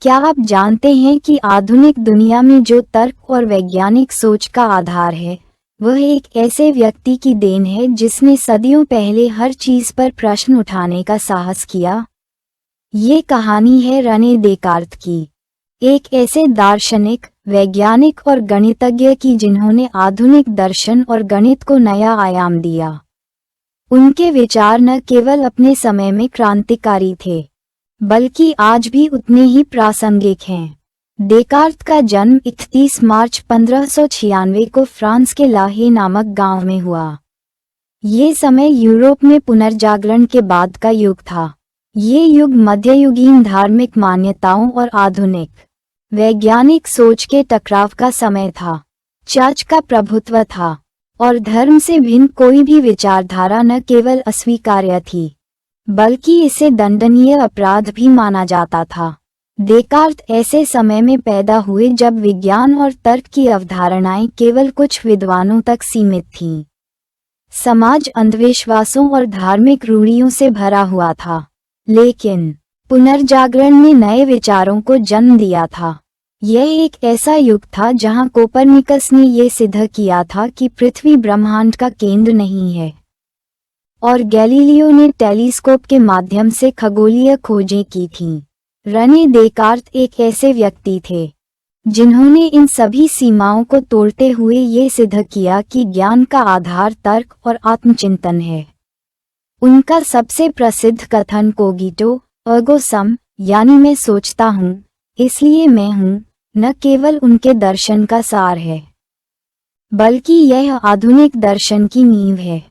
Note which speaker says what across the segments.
Speaker 1: क्या आप जानते हैं कि आधुनिक दुनिया में जो तर्क और वैज्ञानिक सोच का आधार है, वह एक ऐसे व्यक्ति की देन है जिसने सदियों पहले हर चीज पर प्रश्न उठाने का साहस किया। ये कहानी है रने देकार्त की, एक ऐसे दार्शनिक, वैज्ञानिक और गणितज्ञ की जिन्होंने आधुनिक दर्शन और गणित को नया आयाम दिया। उनके विचार न केवल अपने समय में क्रांतिकारी थे, बल्कि आज भी उतने ही प्रासंगिक हैं। देकार्त का जन्म 31 मार्च 1596 को फ्रांस के लाहे नामक गांव में हुआ। ये समय यूरोप में पुनर्जागरण के बाद का युग था। ये युग मध्ययुगीन धार्मिक मान्यताओं और आधुनिक वैज्ञानिक सोच के टकराव का समय था। चर्च का प्रभुत्व था और धर्म से भिन्न कोई भी विचारधारा न केवल अस्वीकार्य थी, बल्कि इसे दंडनीय अपराध भी माना जाता था। देकार्त ऐसे समय में पैदा हुए जब विज्ञान और तर्क की अवधारणाएं केवल कुछ विद्वानों तक सीमित थीं। समाज अंधविश्वासों और धार्मिक रूढ़ियों से भरा हुआ था, लेकिन पुनर्जागरण ने नए विचारों को जन्म दिया था। यह एक ऐसा युग था जहां कोपरनिकस ने ये सिद्ध किया था कि पृथ्वी ब्रह्मांड का केंद्र नहीं है, और गैलीलियो ने टेलीस्कोप के माध्यम से खगोलीय खोजें की थीं। रने देकार्त एक ऐसे व्यक्ति थे जिन्होंने इन सभी सीमाओं को तोड़ते हुए ये सिद्ध किया कि ज्ञान का आधार तर्क और आत्मचिंतन है। उनका सबसे प्रसिद्ध कथन कोगिटो अर्गो सम यानी मैं सोचता हूँ इसलिए मैं हूँ, न केवल उनके दर्शन का सार है, बल्कि यह आधुनिक दर्शन की नींव है।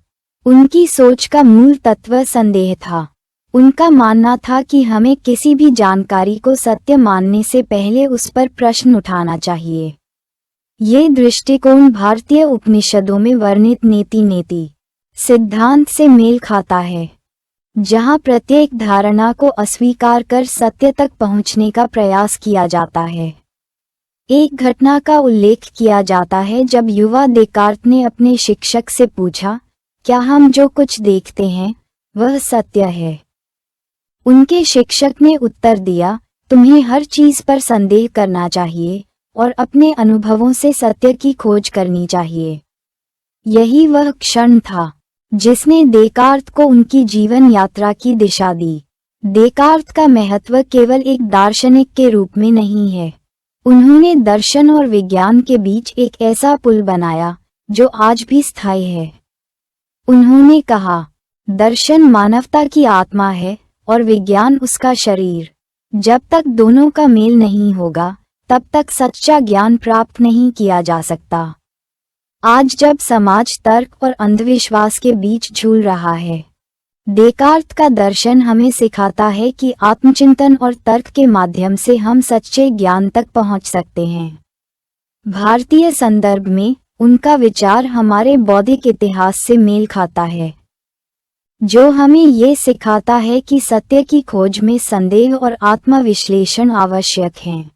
Speaker 1: उनकी सोच का मूल तत्व संदेह था। उनका मानना था कि हमें किसी भी जानकारी को सत्य मानने से पहले उस पर प्रश्न उठाना चाहिए। ये दृष्टिकोण भारतीय उपनिषदों में वर्णित नेति सिद्धांत से मेल खाता है, जहाँ प्रत्येक धारणा को अस्वीकार कर सत्य तक पहुँचने का प्रयास किया जाता है। एक घटना का उल्लेख किया जाता है जब युवा देकार्त ने अपने शिक्षक से पूछा, क्या हम जो कुछ देखते हैं वह सत्य है? उनके शिक्षक ने उत्तर दिया, तुम्हें हर चीज पर संदेह करना चाहिए और अपने अनुभवों से सत्य की खोज करनी चाहिए। यही वह क्षण था जिसने देकार्त को उनकी जीवन यात्रा की दिशा दी। देकार्त का महत्व केवल एक दार्शनिक के रूप में नहीं है, उन्होंने दर्शन और विज्ञान के बीच एक ऐसा पुल बनाया जो आज भी स्थायी है। उन्होंने कहा, दर्शन मानवता की आत्मा है और विज्ञान उसका शरीर। जब तक दोनों का मेल नहीं होगा, तब तक सच्चा ज्ञान प्राप्त नहीं किया जा सकता। आज जब समाज तर्क और अंधविश्वास के बीच झूल रहा है, देकार्त का दर्शन हमें सिखाता है कि आत्मचिंतन और तर्क के माध्यम से हम सच्चे ज्ञान तक पहुंच सकते हैं। भारतीय संदर्भ में उनका विचार हमारे बौद्धिक इतिहास से मेल खाता है, जो हमें ये सिखाता है कि सत्य की खोज में संदेह और आत्मविश्लेषण आवश्यक हैं।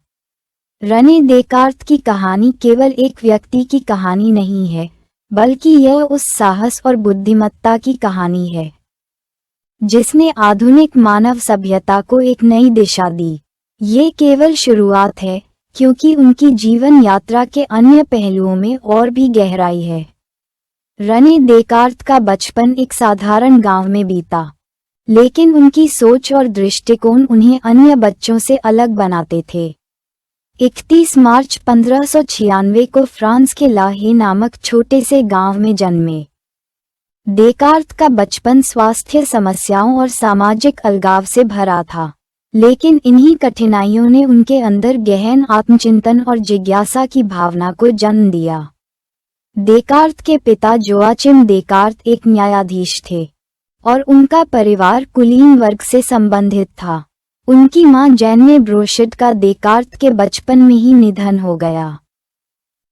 Speaker 1: रने देकार्त की कहानी केवल एक व्यक्ति की कहानी नहीं है, बल्कि यह उस साहस और बुद्धिमत्ता की कहानी है जिसने आधुनिक मानव सभ्यता को एक नई दिशा दी। ये केवल शुरुआत है, क्योंकि उनकी जीवन यात्रा के अन्य पहलुओं में और भी गहराई है। रने देकार्त का बचपन एक साधारण गांव में बीता, लेकिन उनकी सोच और दृष्टिकोण उन्हें अन्य बच्चों से अलग बनाते थे। 31 मार्च 1596 को फ्रांस के लाहे नामक छोटे से गांव में जन्मे। देकार्त का बचपन स्वास्थ्य समस्याओं और सामाजिक अलगाव से भरा था, लेकिन इन्हीं कठिनाइयों ने उनके अंदर गहन आत्मचिंतन और जिज्ञासा की भावना को जन्म दिया। देकार्त के पिता जोआचिम देकार्त एक न्यायाधीश थे और उनका परिवार कुलीन वर्ग से संबंधित था। उनकी मां जैन ब्रोशिड का देकार्त के बचपन में ही निधन हो गया,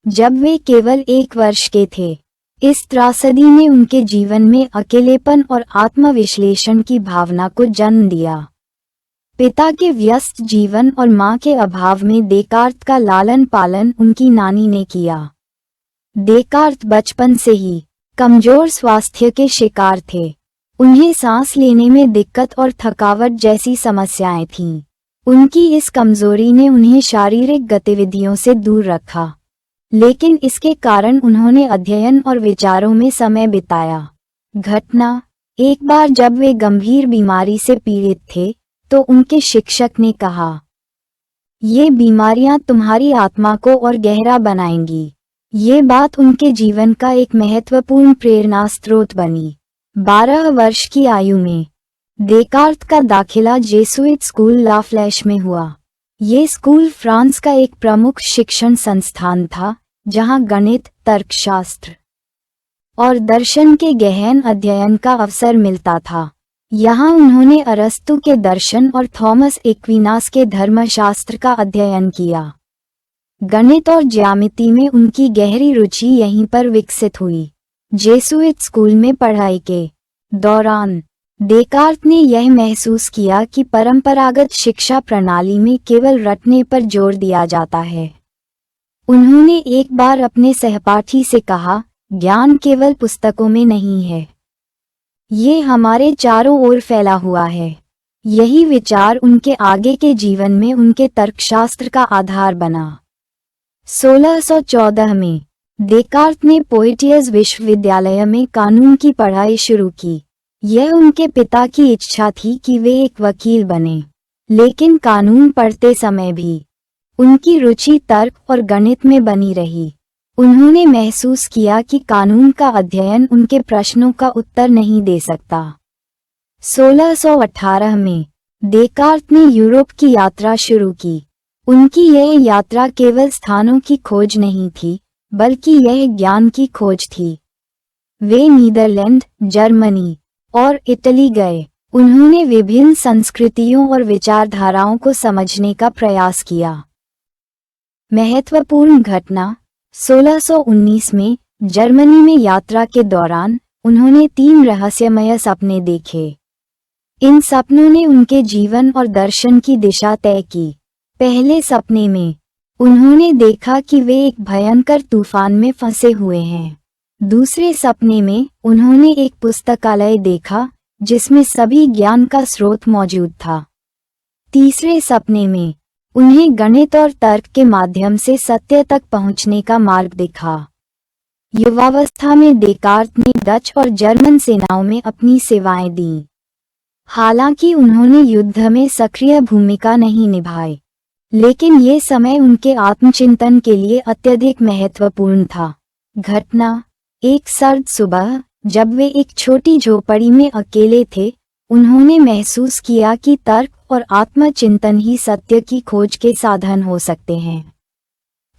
Speaker 1: जब वे केवल 1 वर्ष के थे। इस त्रासदी ने उनके जीवन में अकेलेपन और आत्मविश्लेषण की भावना को जन्म दिया। पिता के व्यस्त जीवन और मां के अभाव में देकार्त का लालन पालन उनकी नानी ने किया। देकार्त बचपन से ही कमजोर स्वास्थ्य के शिकार थे। उन्हें सांस लेने में दिक्कत और थकावट जैसी समस्याएं थीं। उनकी इस कमजोरी ने उन्हें शारीरिक गतिविधियों से दूर रखा, लेकिन इसके कारण उन्होंने अध्ययन और विचारों में समय बिताया। घटना: एक बार जब वे गंभीर बीमारी से पीड़ित थे, तो उनके शिक्षक ने कहा, ये बीमारियां तुम्हारी आत्मा को और गहरा बनाएंगी। ये बात उनके जीवन का एक महत्वपूर्ण प्रेरणा स्रोत बनी। 12 वर्ष की आयु में देकार्त का दाखिला जेसुइट स्कूल ला फ्लैश में हुआ। ये स्कूल फ्रांस का एक प्रमुख शिक्षण संस्थान था, जहां गणित, तर्कशास्त्र और दर्शन के गहन अध्ययन का अवसर मिलता था। यहाँ उन्होंने अरस्तु के दर्शन और थॉमस एक्विनास के धर्मशास्त्र का अध्ययन किया। गणित और ज्यामिति में उनकी गहरी रुचि यहीं पर विकसित हुई। जेसुइट स्कूल में पढ़ाई के दौरान देकार्त ने यह महसूस किया कि परंपरागत शिक्षा प्रणाली में केवल रटने पर जोर दिया जाता है। उन्होंने एक बार अपने सहपाठी से कहा, ज्ञान केवल पुस्तकों में नहीं है, ये हमारे चारों ओर फैला हुआ है। यही विचार उनके आगे के जीवन में उनके तर्कशास्त्र का आधार बना। 1614 में देकार्त ने पोइटियर्स विश्वविद्यालय में कानून की पढ़ाई शुरू की। यह उनके पिता की इच्छा थी कि वे एक वकील बने, लेकिन कानून पढ़ते समय भी उनकी रुचि तर्क और गणित में बनी रही। उन्होंने महसूस किया कि कानून का अध्ययन उनके प्रश्नों का उत्तर नहीं दे सकता। 1618 में देकार्त ने यूरोप की यात्रा शुरू की। उनकी यह यात्रा केवल स्थानों की खोज नहीं थी, बल्कि यह ज्ञान की खोज थी। वे नीदरलैंड, जर्मनी और इटली गए। उन्होंने विभिन्न संस्कृतियों और विचारधाराओं को समझने का प्रयास किया। महत्वपूर्ण घटना: 1619 में जर्मनी में यात्रा के दौरान उन्होंने 3 रहस्यमय सपने देखे। इन सपनों ने उनके जीवन और दर्शन की दिशा तय की। पहले सपने में उन्होंने देखा कि वे एक भयंकर तूफान में फंसे हुए हैं। दूसरे सपने में उन्होंने एक पुस्तकालय देखा जिसमें सभी ज्ञान का स्रोत मौजूद था। तीसरे सपने में उन्हें गणित और तर्क के माध्यम से सत्य तक पहुंचने का मार्ग दिखा। युवावस्था में देकार्त ने डच और जर्मन सेनाओं में अपनी सेवाएं दीं। हालांकि उन्होंने युद्ध में सक्रिय भूमिका नहीं निभाई, लेकिन ये समय उनके आत्मचिंतन के लिए अत्यधिक महत्वपूर्ण था। घटना: एक सर्द सुबह जब वे एक छोटी झोपड़ी में अकेले थे, उन्होंने महसूस किया कि तर्क और आत्मचिंतन ही सत्य की खोज के साधन हो सकते हैं।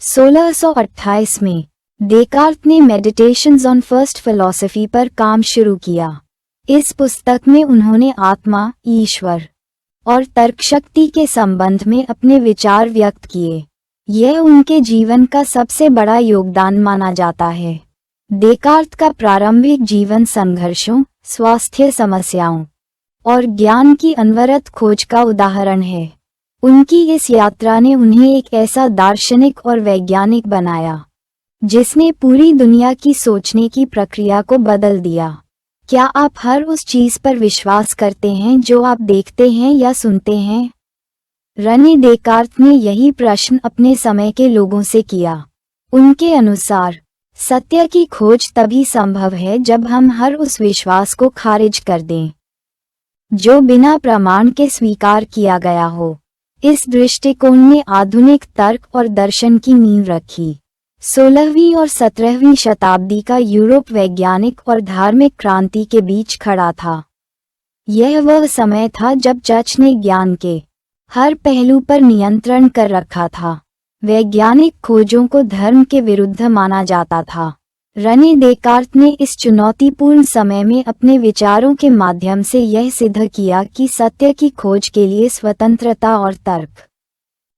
Speaker 1: 1628 में देकार्त ने मेडिटेशंस ऑन फर्स्ट फिलॉसफी पर काम शुरू किया। इस पुस्तक में उन्होंने आत्मा, ईश्वर और तर्कशक्ति के संबंध में अपने विचार व्यक्त किए। यह उनके जीवन का सबसे बड़ा योगदान माना जाता है। देकार्त का प्रारंभिक जीवन संघर्षों, स्वास्थ्य समस्याओं और ज्ञान की अनवरत खोज का उदाहरण है। उनकी इस यात्रा ने उन्हें एक ऐसा दार्शनिक और वैज्ञानिक बनाया जिसने पूरी दुनिया की सोचने की प्रक्रिया को बदल दिया। क्या आप हर उस चीज पर विश्वास करते हैं जो आप देखते हैं या सुनते हैं? रने देकार्त ने यही प्रश्न अपने समय के लोगों से किया। उनके अनुसार सत्य की खोज तभी संभव है जब हम हर उस विश्वास को खारिज कर दें जो बिना प्रमाण के स्वीकार किया गया हो। इस दृष्टिकोण ने आधुनिक तर्क और दर्शन की नींव रखी। 16वीं और 17वीं शताब्दी का यूरोप वैज्ञानिक और धार्मिक क्रांति के बीच खड़ा था। यह वह समय था जब चर्च ने ज्ञान के हर पहलू पर नियंत्रण कर रखा था। वैज्ञानिक खोजों को धर्म के विरुद्ध माना जाता था। रने देकार्त ने इस चुनौतीपूर्ण समय में अपने विचारों के माध्यम से यह सिद्ध किया कि सत्य की खोज के लिए स्वतंत्रता और तर्क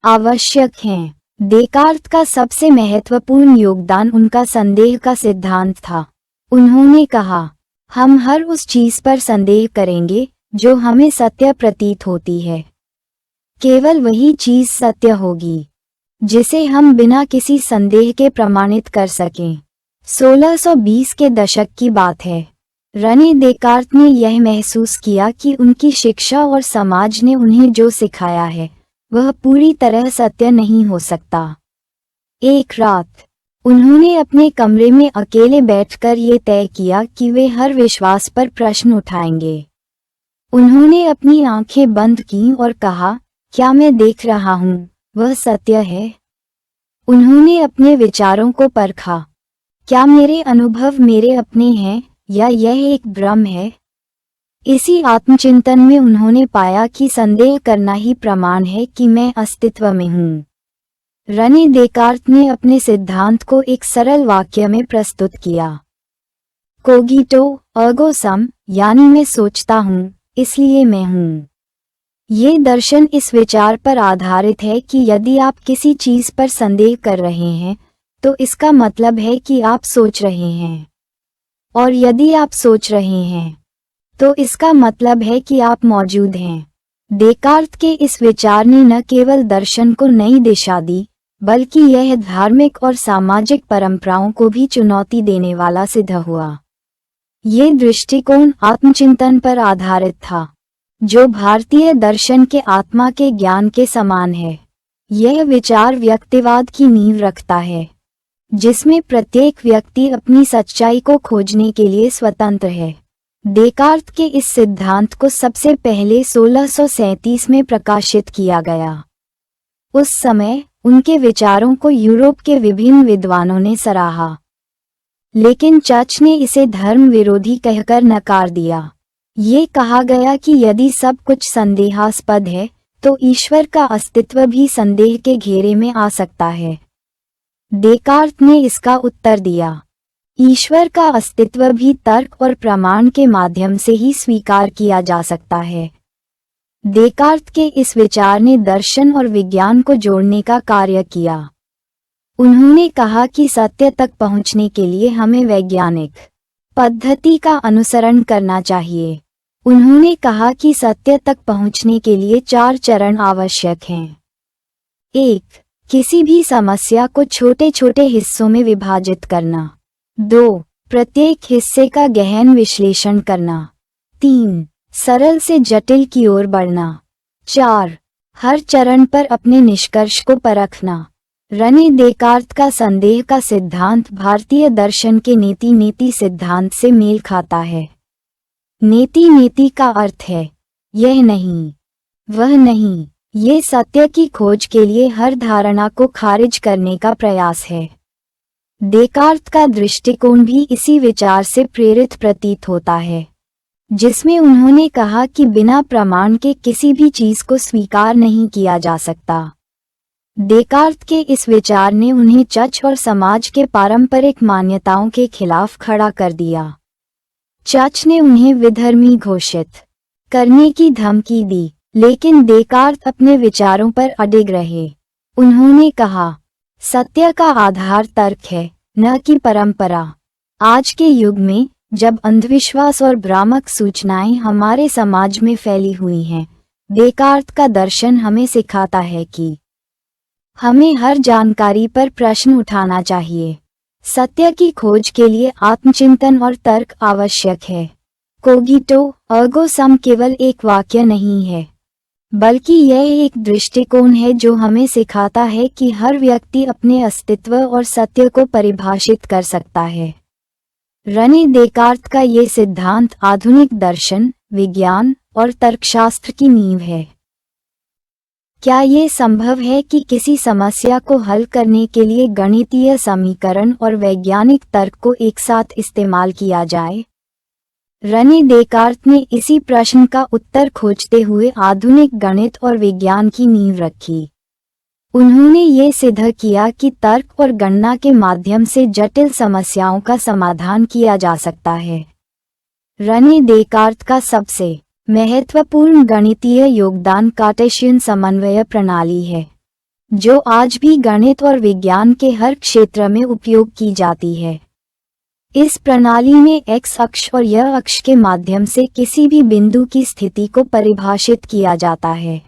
Speaker 1: आवश्यक हैं। देकार्त का सबसे महत्वपूर्ण योगदान उनका संदेह का सिद्धांत था। उन्होंने कहा, हम हर उस चीज पर संदेह करेंगे जो हमें सत्य प्रतीत होती है। केवल वही चीज सत्य होगी जिसे हम बिना किसी संदेह के प्रमाणित कर सकें। 1620 के दशक की बात है। रने देकार्त ने यह महसूस किया कि उनकी शिक्षा और समाज ने उन्हें जो सिखाया है वह पूरी तरह सत्य नहीं हो सकता। एक रात उन्होंने अपने कमरे में अकेले बैठकर ये तय किया कि वे हर विश्वास पर प्रश्न उठाएंगे। उन्होंने अपनी आंखें बंद कीं और कहा, क्या मैं देख रहा हूँ वह सत्य है? उन्होंने अपने विचारों को परखा। क्या मेरे अनुभव मेरे अपने हैं या यह एक भ्रम है? इसी आत्मचिंतन में उन्होंने पाया कि संदेह करना ही प्रमाण है कि मैं अस्तित्व में हूँ। रने देकार्त ने अपने सिद्धांत को एक सरल वाक्य में प्रस्तुत किया। कोगिटो अर्गो सम, यानी मैं सोचता हूँ इसलिए मैं हूँ। ये दर्शन इस विचार पर आधारित है कि यदि आप किसी चीज पर संदेह कर रहे हैं तो इसका मतलब है कि आप सोच रहे हैं, और यदि आप सोच रहे हैं तो इसका मतलब है कि आप मौजूद हैं। देकार्त के इस विचार ने न केवल दर्शन को नई दिशा दी, बल्कि यह धार्मिक और सामाजिक परंपराओं को भी चुनौती देने वाला सिद्ध हुआ। ये दृष्टिकोण आत्मचिंतन पर आधारित था, जो भारतीय दर्शन के आत्मा के ज्ञान के समान है। यह विचार व्यक्तिवाद की नींव रखता है, जिसमें प्रत्येक व्यक्ति अपनी सच्चाई को खोजने के लिए स्वतंत्र है। देकार्त के इस सिद्धांत को सबसे पहले 1637 में प्रकाशित किया गया। उस समय उनके विचारों को यूरोप के विभिन्न विद्वानों ने सराहा, लेकिन चर्च ने इसे धर्म विरोधी कहकर नकार दिया। ये कहा गया कि यदि सब कुछ संदेहास्पद है तो ईश्वर का अस्तित्व भी संदेह के घेरे में आ सकता है। देकार्त ने इसका उत्तर दिया, ईश्वर का अस्तित्व भी तर्क और प्रमाण के माध्यम से ही स्वीकार किया जा सकता है। देकार्त के इस विचार ने दर्शन और विज्ञान को जोड़ने का कार्य किया। उन्होंने कहा कि सत्य तक पहुंचने के लिए हमें वैज्ञानिक पद्धति का अनुसरण करना चाहिए। उन्होंने कहा कि सत्य तक पहुंचने के लिए 4 चरण आवश्यक हैं। 1. किसी भी समस्या को छोटे छोटे हिस्सों में विभाजित करना। 2. प्रत्येक हिस्से का गहन विश्लेषण करना। 3. सरल से जटिल की ओर बढ़ना। 4. हर चरण पर अपने निष्कर्ष को परखना। रने देकार्त का संदेह का सिद्धांत भारतीय दर्शन के नेति सिद्धांत से मेल खाता है। नेति का अर्थ है यह नहीं, वह नहीं। ये सत्य की खोज के लिए हर धारणा को खारिज करने का प्रयास है। देकार्त का दृष्टिकोण भी इसी विचार से प्रेरित प्रतीत होता है, जिसमें उन्होंने कहा कि बिना प्रमाण के किसी भी चीज को स्वीकार नहीं किया जा सकता। देकार्त के इस विचार ने उन्हें चर्च और समाज के पारंपरिक मान्यताओं के खिलाफ खड़ा कर दिया। चर्च ने उन्हें विधर्मी घोषित करने की धमकी दी, लेकिन देकार्त अपने विचारों पर अडिग रहे। उन्होंने कहा, सत्य का आधार तर्क है, न कि परंपरा। आज के युग में जब अंधविश्वास और भ्रामक सूचनाएं हमारे समाज में फैली हुई हैं, देकार्त का दर्शन हमें सिखाता है कि हमें हर जानकारी पर प्रश्न उठाना चाहिए। सत्य की खोज के लिए आत्मचिंतन और तर्क आवश्यक है। कोगिटो अर्गो सम केवल एक वाक्य नहीं है, बल्कि यह एक दृष्टिकोण है जो हमें सिखाता है कि हर व्यक्ति अपने अस्तित्व और सत्य को परिभाषित कर सकता है। रने देकार्त का ये सिद्धांत आधुनिक दर्शन, विज्ञान और तर्कशास्त्र की नींव है। क्या ये संभव है कि किसी समस्या को हल करने के लिए गणितीय समीकरण और वैज्ञानिक तर्क को एक साथ इस्तेमाल किया जाए? रने देकार्त ने इसी प्रश्न का उत्तर खोजते हुए आधुनिक गणित और विज्ञान की नींव रखी। उन्होंने ये सिद्ध किया कि तर्क और गणना के माध्यम से जटिल समस्याओं का समाधान किया जा सकता है। रने देकार्त का सबसे महत्वपूर्ण गणितीय योगदान कार्टेशियन समन्वय प्रणाली है, जो आज भी गणित और विज्ञान के हर क्षेत्र में उपयोग की जाती है। इस प्रणाली में एक्स अक्ष और y अक्ष के माध्यम से किसी भी बिंदु की स्थिति को परिभाषित किया जाता है।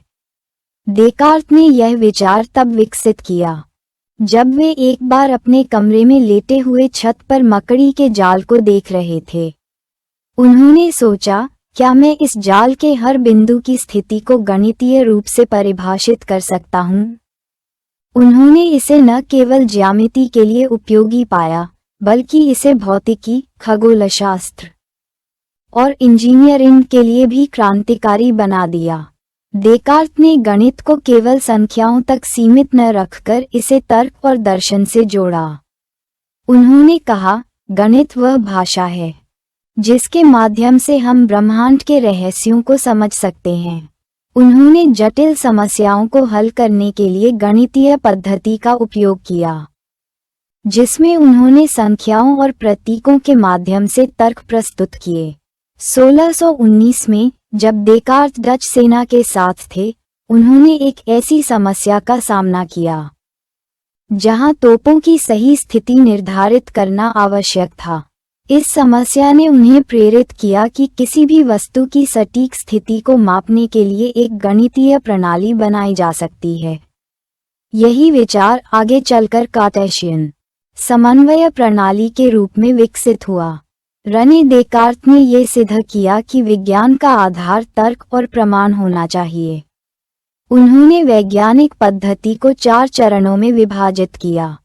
Speaker 1: देकार्त ने यह विचार तब विकसित किया जब वे एक बार अपने कमरे में लेटे हुए छत पर मकड़ी के जाल को देख रहे थे। उन्होंने सोचा, क्या मैं इस जाल के हर बिंदु की स्थिति को गणितीय रूप से परिभाषित कर सकता हूँ? उन्होंने इसे न केवल ज्यामिति के लिए उपयोगी पाया, बल्कि इसे भौतिकी, खगोलशास्त्र और इंजीनियरिंग के लिए भी क्रांतिकारी बना दिया। देकार्त ने गणित को केवल संख्याओं तक सीमित न रखकर इसे तर्क और दर्शन से जोड़ा। उन्होंने कहा, गणित वह भाषा है जिसके माध्यम से हम ब्रह्मांड के रहस्यों को समझ सकते हैं। उन्होंने जटिल समस्याओं को हल करने के लिए गणितीय पद्धति का उपयोग किया, जिसमें उन्होंने संख्याओं और प्रतीकों के माध्यम से तर्क प्रस्तुत किए। 1619 में, जब देकार्त डच सेना के साथ थे, उन्होंने एक ऐसी समस्या का सामना किया जहां तोपों की सही स्थिति निर्धारित करना आवश्यक था। इस समस्या ने उन्हें प्रेरित किया कि किसी भी वस्तु की सटीक स्थिति को मापने के लिए एक गणितीय प्रणाली बनाई जा सकती है। यही विचार आगे चलकर कार्टेशियन समन्वय प्रणाली के रूप में विकसित हुआ। रने देकार्त ने ये सिद्ध किया कि विज्ञान का आधार तर्क और प्रमाण होना चाहिए। उन्होंने वैज्ञानिक पद्धति को 4 चरणों में विभाजित किया।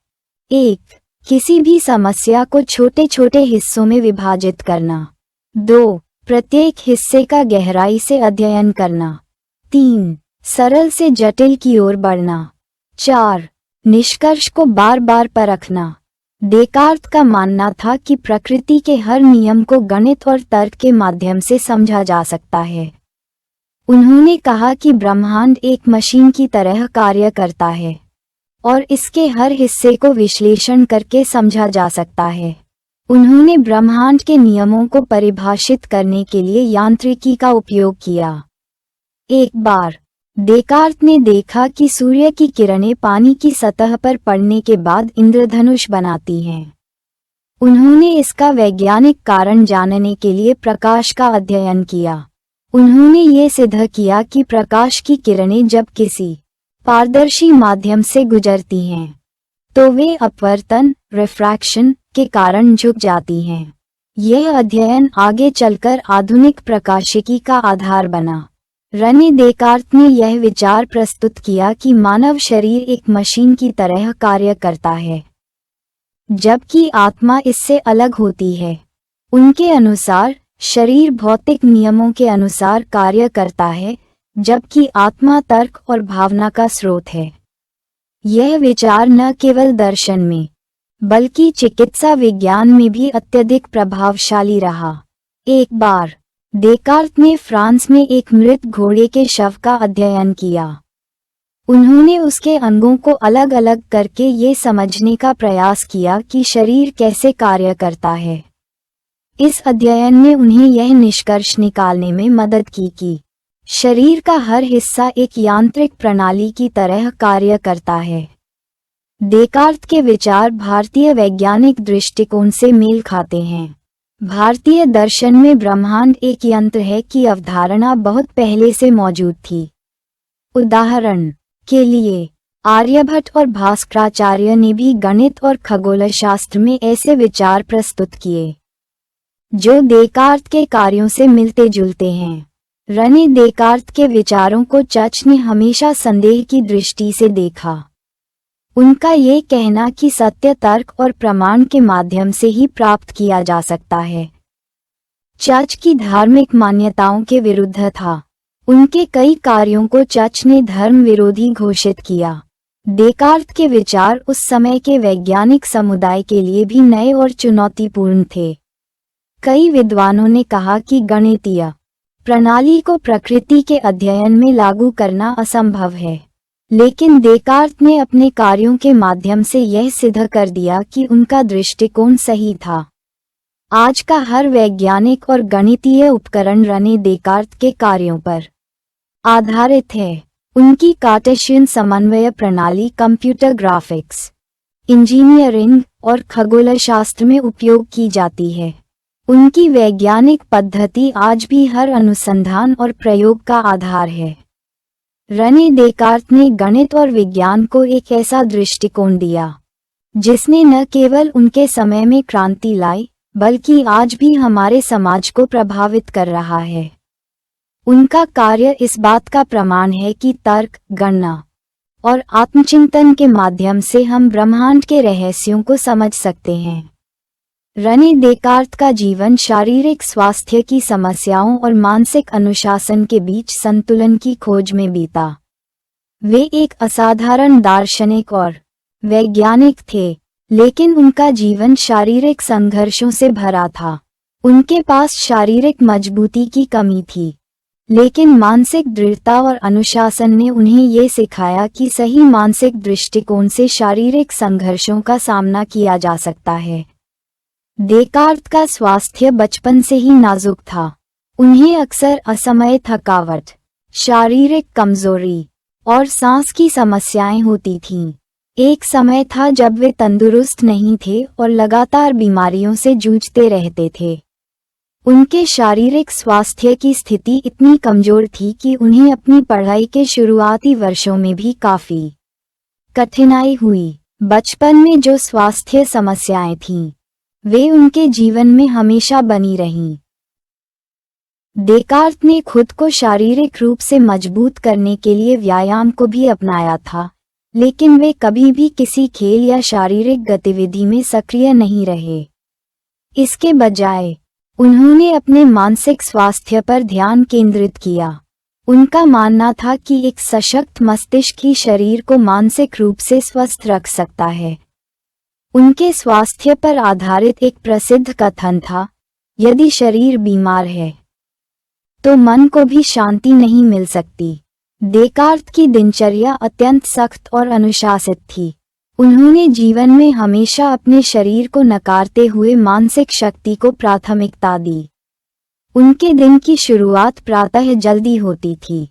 Speaker 1: 1. किसी भी समस्या को छोटे छोटे हिस्सों में विभाजित करना। 2. प्रत्येक हिस्से का गहराई से अध्ययन करना। 3. सरल से जटिल की ओर बढ़ना। 4. निष्कर्ष को बार बार परखना। देकार्त का मानना था कि प्रकृति के हर नियम को गणित और तर्क के माध्यम से समझा जा सकता है। उन्होंने कहा कि ब्रह्मांड एक मशीन की तरह कार्य करता है और इसके हर हिस्से को विश्लेषण करके समझा जा सकता है। उन्होंने ब्रह्मांड के नियमों को परिभाषित करने के लिए यांत्रिकी का उपयोग किया। एक बार देकार्त ने देखा कि सूर्य की किरणें पानी की सतह पर पड़ने के बाद इंद्रधनुष बनाती हैं। उन्होंने इसका वैज्ञानिक कारण जानने के लिए प्रकाश का अध्ययन किया। उन्होंने ये सिद्ध किया कि प्रकाश की किरणें जब किसी पारदर्शी माध्यम से गुजरती हैं, तो वे अपवर्तन, रिफ्रैक्शन के कारण झुक जाती हैं। यह अध्ययन आगे चलकर आधुनिक प्रकाशिकी का आधार बना। रने देकार्त ने यह विचार प्रस्तुत किया कि मानव शरीर एक मशीन की तरह कार्य करता है, जबकि आत्मा इससे अलग होती है। उनके अनुसार शरीर भौतिक नियमों के अनुसार कार्य करता है, जबकि आत्मा तर्क और भावना का स्रोत है। यह विचार न केवल दर्शन में, बल्कि चिकित्सा विज्ञान में भी अत्यधिक प्रभावशाली रहा। एक बार देकार्त ने फ्रांस में एक मृत घोड़े के शव का अध्ययन किया। उन्होंने उसके अंगों को अलग अलग करके ये समझने का प्रयास किया कि शरीर कैसे कार्य करता है। इस अध्ययन ने उन्हें यह निष्कर्ष निकालने में मदद की कि शरीर का हर हिस्सा एक यांत्रिक प्रणाली की तरह कार्य करता है। देकार्त के विचार भारतीय वैज्ञानिक दृष्टिकोण से मेल खाते हैं। भारतीय दर्शन में ब्रह्मांड एक यंत्र है की अवधारणा बहुत पहले से मौजूद थी। उदाहरण के लिए आर्यभट्ट और भास्कराचार्य ने भी गणित और खगोलशास्त्र में ऐसे विचार प्रस्तुत किए जो देकार्त के कार्यों से मिलते जुलते हैं। रने देकार्त के विचारों को चर्च ने हमेशा संदेह की दृष्टि से देखा। उनका ये कहना कि सत्य तर्क और प्रमाण के माध्यम से ही प्राप्त किया जा सकता है, चर्च की धार्मिक मान्यताओं के विरुद्ध था। उनके कई कार्यों को चर्च ने धर्म विरोधी घोषित किया। देकार्त के विचार उस समय के वैज्ञानिक समुदाय के लिए भी नए और चुनौतीपूर्ण थे। कई विद्वानों ने कहा कि गणितीय प्रणाली को प्रकृति के अध्ययन में लागू करना असंभव है, लेकिन देकार्त ने अपने कार्यों के माध्यम से यह सिद्ध कर दिया कि उनका दृष्टिकोण सही था। आज का हर वैज्ञानिक और गणितीय उपकरण रने देकार्त के कार्यों पर आधारित है। उनकी कार्टेशियन समन्वय प्रणाली कंप्यूटर ग्राफिक्स, इंजीनियरिंग और खगोलशास्त्र में उपयोग की जाती है। उनकी वैज्ञानिक पद्धति आज भी हर अनुसंधान और प्रयोग का आधार है। रने देकार्त ने गणित और विज्ञान को एक ऐसा दृष्टिकोण दिया जिसने न केवल उनके समय में क्रांति लाई, बल्कि आज भी हमारे समाज को प्रभावित कर रहा है। उनका कार्य इस बात का प्रमाण है कि तर्क, गणना और आत्मचिंतन के माध्यम से हम ब्रह्मांड के रहस्यों को समझ सकते हैं। रने देकार्त का जीवन शारीरिक स्वास्थ्य की समस्याओं और मानसिक अनुशासन के बीच संतुलन की खोज में बीता। वे एक असाधारण दार्शनिक और वैज्ञानिक थे, लेकिन उनका जीवन शारीरिक संघर्षों से भरा था। उनके पास शारीरिक मजबूती की कमी थी, लेकिन मानसिक दृढ़ता और अनुशासन ने उन्हें ये सिखाया कि सही मानसिक दृष्टिकोण से शारीरिक संघर्षों का सामना किया जा सकता है। देकार्त का स्वास्थ्य बचपन से ही नाजुक था। उन्हें अक्सर असमय थकावट, शारीरिक कमजोरी और सांस की समस्याएं होती थीं। एक समय था जब वे तंदुरुस्त नहीं थे और लगातार बीमारियों से जूझते रहते थे। उनके शारीरिक स्वास्थ्य की स्थिति इतनी कमजोर थी कि उन्हें अपनी पढ़ाई के शुरुआती वर्षों में भी काफी कठिनाई हुई। बचपन में जो स्वास्थ्य समस्याएं थीं, वे उनके जीवन में हमेशा बनी रहीं। देकार्त ने खुद को शारीरिक रूप से मजबूत करने के लिए व्यायाम को भी अपनाया था, लेकिन वे कभी भी किसी खेल या शारीरिक गतिविधि में सक्रिय नहीं रहे। इसके बजाय उन्होंने अपने मानसिक स्वास्थ्य पर ध्यान केंद्रित किया। उनका मानना था कि एक सशक्त मस्तिष्क ही शरीर को मानसिक रूप से स्वस्थ रख सकता है। उनके स्वास्थ्य पर आधारित एक प्रसिद्ध कथन था, यदि शरीर बीमार है तो मन को भी शांति नहीं मिल सकती। देकार्त की दिनचर्या अत्यंत सख्त और अनुशासित थी। उन्होंने जीवन में हमेशा अपने शरीर को नकारते हुए मानसिक शक्ति को प्राथमिकता दी। उनके दिन की शुरुआत प्रातः जल्दी होती थी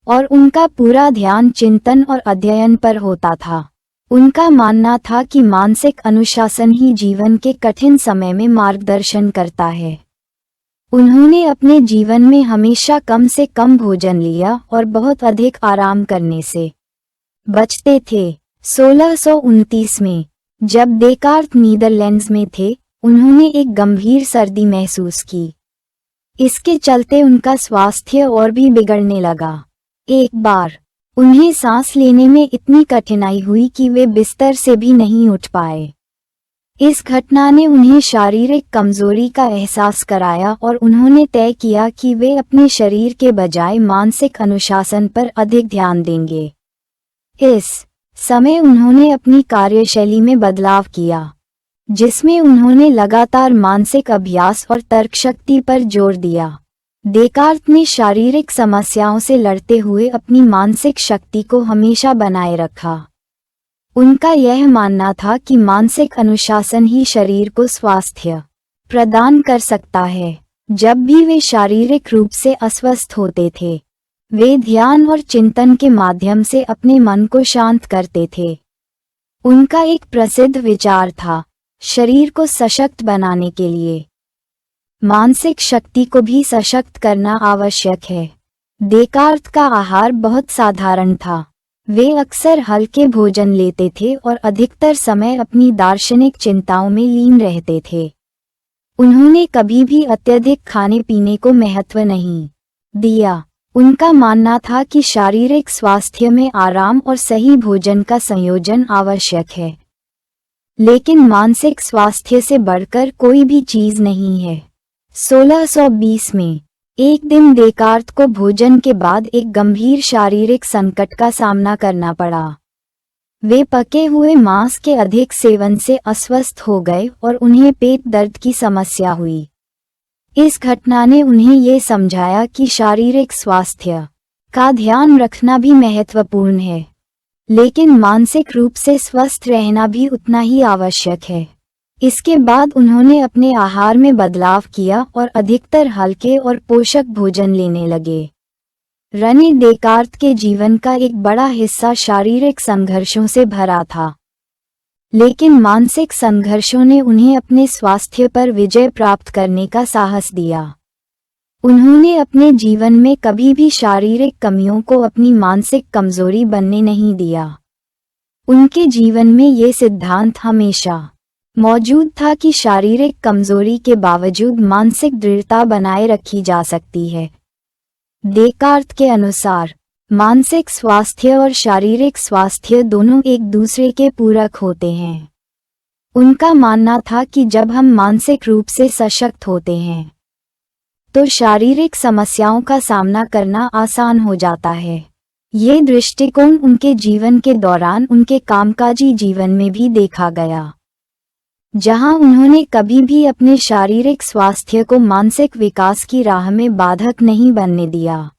Speaker 1: और उनका पूरा ध्यान चिंतन और अध्ययन पर होता था। उनका मानना था कि मानसिक अनुशासन ही जीवन के कठिन समय में मार्गदर्शन करता है। उन्होंने अपने जीवन में हमेशा कम से कम भोजन लिया और बहुत अधिक आराम करने से बचते थे। 1629 में, जब देकार्त नीदरलैंड्स में थे, उन्होंने एक गंभीर सर्दी महसूस की। इसके चलते उनका स्वास्थ्य और भी बिगड़ने लगा। एक बार उन्हें सांस लेने में इतनी कठिनाई हुई कि वे बिस्तर से भी नहीं उठ पाए। इस घटना ने उन्हें शारीरिक कमजोरी का एहसास कराया और उन्होंने तय किया कि वे अपने शरीर के बजाय मानसिक अनुशासन पर अधिक ध्यान देंगे। इस समय उन्होंने अपनी कार्यशैली में बदलाव किया, जिसमें उन्होंने लगातार मानसिक अभ्यास और तर्कशक्ति पर जोर दिया। देकार्त ने शारीरिक समस्याओं से लड़ते हुए अपनी मानसिक शक्ति को हमेशा बनाए रखा। उनका यह मानना था कि मानसिक अनुशासन ही शरीर को स्वास्थ्य प्रदान कर सकता है। जब भी वे शारीरिक रूप से अस्वस्थ होते थे, वे ध्यान और चिंतन के माध्यम से अपने मन को शांत करते थे। उनका एक प्रसिद्ध विचार था, शरीर को सशक्त बनाने के लिए मानसिक शक्ति को भी सशक्त करना आवश्यक है। देकार्त का आहार बहुत साधारण था। वे अक्सर हल्के भोजन लेते थे और अधिकतर समय अपनी दार्शनिक चिंताओं में लीन रहते थे। उन्होंने कभी भी अत्यधिक खाने पीने को महत्व नहीं दिया। उनका मानना था कि शारीरिक स्वास्थ्य में आराम और सही भोजन का संयोजन आवश्यक है, लेकिन मानसिक स्वास्थ्य से बढ़कर कोई भी चीज नहीं है। 1620 में, एक दिन देकार्त को भोजन के बाद एक गंभीर शारीरिक संकट का सामना करना पड़ा। वे पके हुए मांस के अधिक सेवन से अस्वस्थ हो गए और उन्हें पेट दर्द की समस्या हुई। इस घटना ने उन्हें ये समझाया कि शारीरिक स्वास्थ्य का ध्यान रखना भी महत्वपूर्ण है, लेकिन मानसिक रूप से स्वस्थ रहना भी उतना ही आवश्यक है। इसके बाद उन्होंने अपने आहार में बदलाव किया और अधिकतर हल्के और पोषक भोजन लेने लगे। रने देकार्त के जीवन का एक बड़ा हिस्सा शारीरिक संघर्षों से भरा था, लेकिन मानसिक संघर्षों ने उन्हें अपने स्वास्थ्य पर विजय प्राप्त करने का साहस दिया। उन्होंने अपने जीवन में कभी भी शारीरिक कमियों को अपनी मानसिक कमजोरी बनने नहीं दिया। उनके जीवन में ये सिद्धांत हमेशा मौजूद था कि शारीरिक कमजोरी के बावजूद मानसिक दृढ़ता बनाए रखी जा सकती है। डेकार्त के अनुसार मानसिक स्वास्थ्य और शारीरिक स्वास्थ्य दोनों एक दूसरे के पूरक होते हैं। उनका मानना था कि जब हम मानसिक रूप से सशक्त होते हैं तो शारीरिक समस्याओं का सामना करना आसान हो जाता है। ये दृष्टिकोण उनके जीवन के दौरान उनके कामकाजी जीवन में भी देखा गया, जहां उन्होंने कभी भी अपने शारीरिक स्वास्थ्य को मानसिक विकास की राह में बाधक नहीं बनने दिया।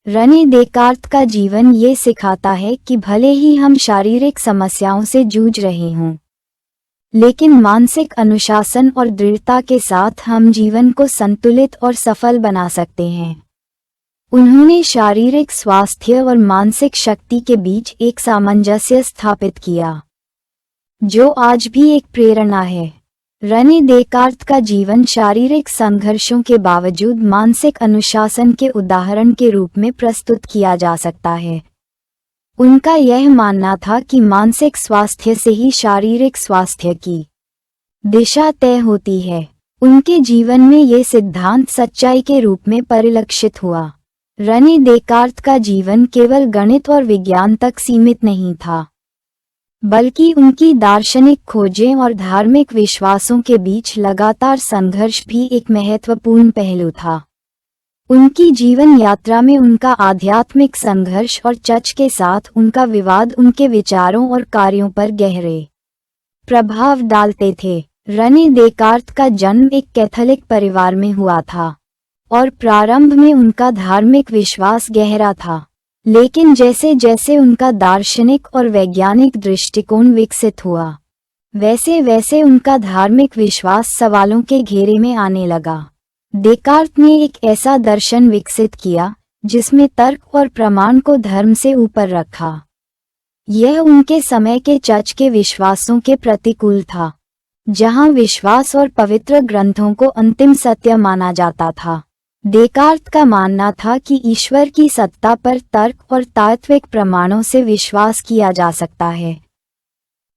Speaker 1: रने डेकार्त का जीवन ये सिखाता है कि भले ही हम शारीरिक समस्याओं से जूझ रहे हों, लेकिन मानसिक अनुशासन और दृढ़ता के साथ हम जीवन को संतुलित और सफल बना सकते हैं। उन्होंने शारीरिक स्वास्थ्य और मानसिक शक्ति के बीच एक सामंजस्य स्थापित किया, जो आज भी एक प्रेरणा है। रने डेकार्त का जीवन शारीरिक संघर्षों के बावजूद मानसिक अनुशासन के उदाहरण के रूप में प्रस्तुत किया जा सकता है। उनका यह मानना था कि मानसिक स्वास्थ्य से ही शारीरिक स्वास्थ्य की दिशा तय होती है। उनके जीवन में ये सिद्धांत सच्चाई के रूप में परिलक्षित हुआ। रने डेकार्त का जीवन केवल गणित और विज्ञान तक सीमित नहीं था, बल्कि उनकी दार्शनिक खोजें और धार्मिक विश्वासों के बीच लगातार संघर्ष भी एक महत्वपूर्ण पहलू था। उनकी जीवन यात्रा में उनका आध्यात्मिक संघर्ष और चर्च के साथ उनका विवाद उनके विचारों और कार्यों पर गहरे प्रभाव डालते थे। रने डेकार्त का जन्म एक कैथोलिक परिवार में हुआ था और प्रारंभ में उनका धार्मिक विश्वास गहरा था, लेकिन जैसे जैसे उनका दार्शनिक और वैज्ञानिक दृष्टिकोण विकसित हुआ, वैसे वैसे उनका धार्मिक विश्वास सवालों के घेरे में आने लगा। डेकार्त ने एक ऐसा दर्शन विकसित किया जिसमें तर्क और प्रमाण को धर्म से ऊपर रखा। यह उनके समय के चर्च के विश्वासों के प्रतिकूल था, जहां विश्वास और पवित्र ग्रंथों को अंतिम सत्य माना जाता था। डेकार्त का मानना था कि ईश्वर की सत्ता पर तर्क और तात्विक प्रमाणों से विश्वास किया जा सकता है,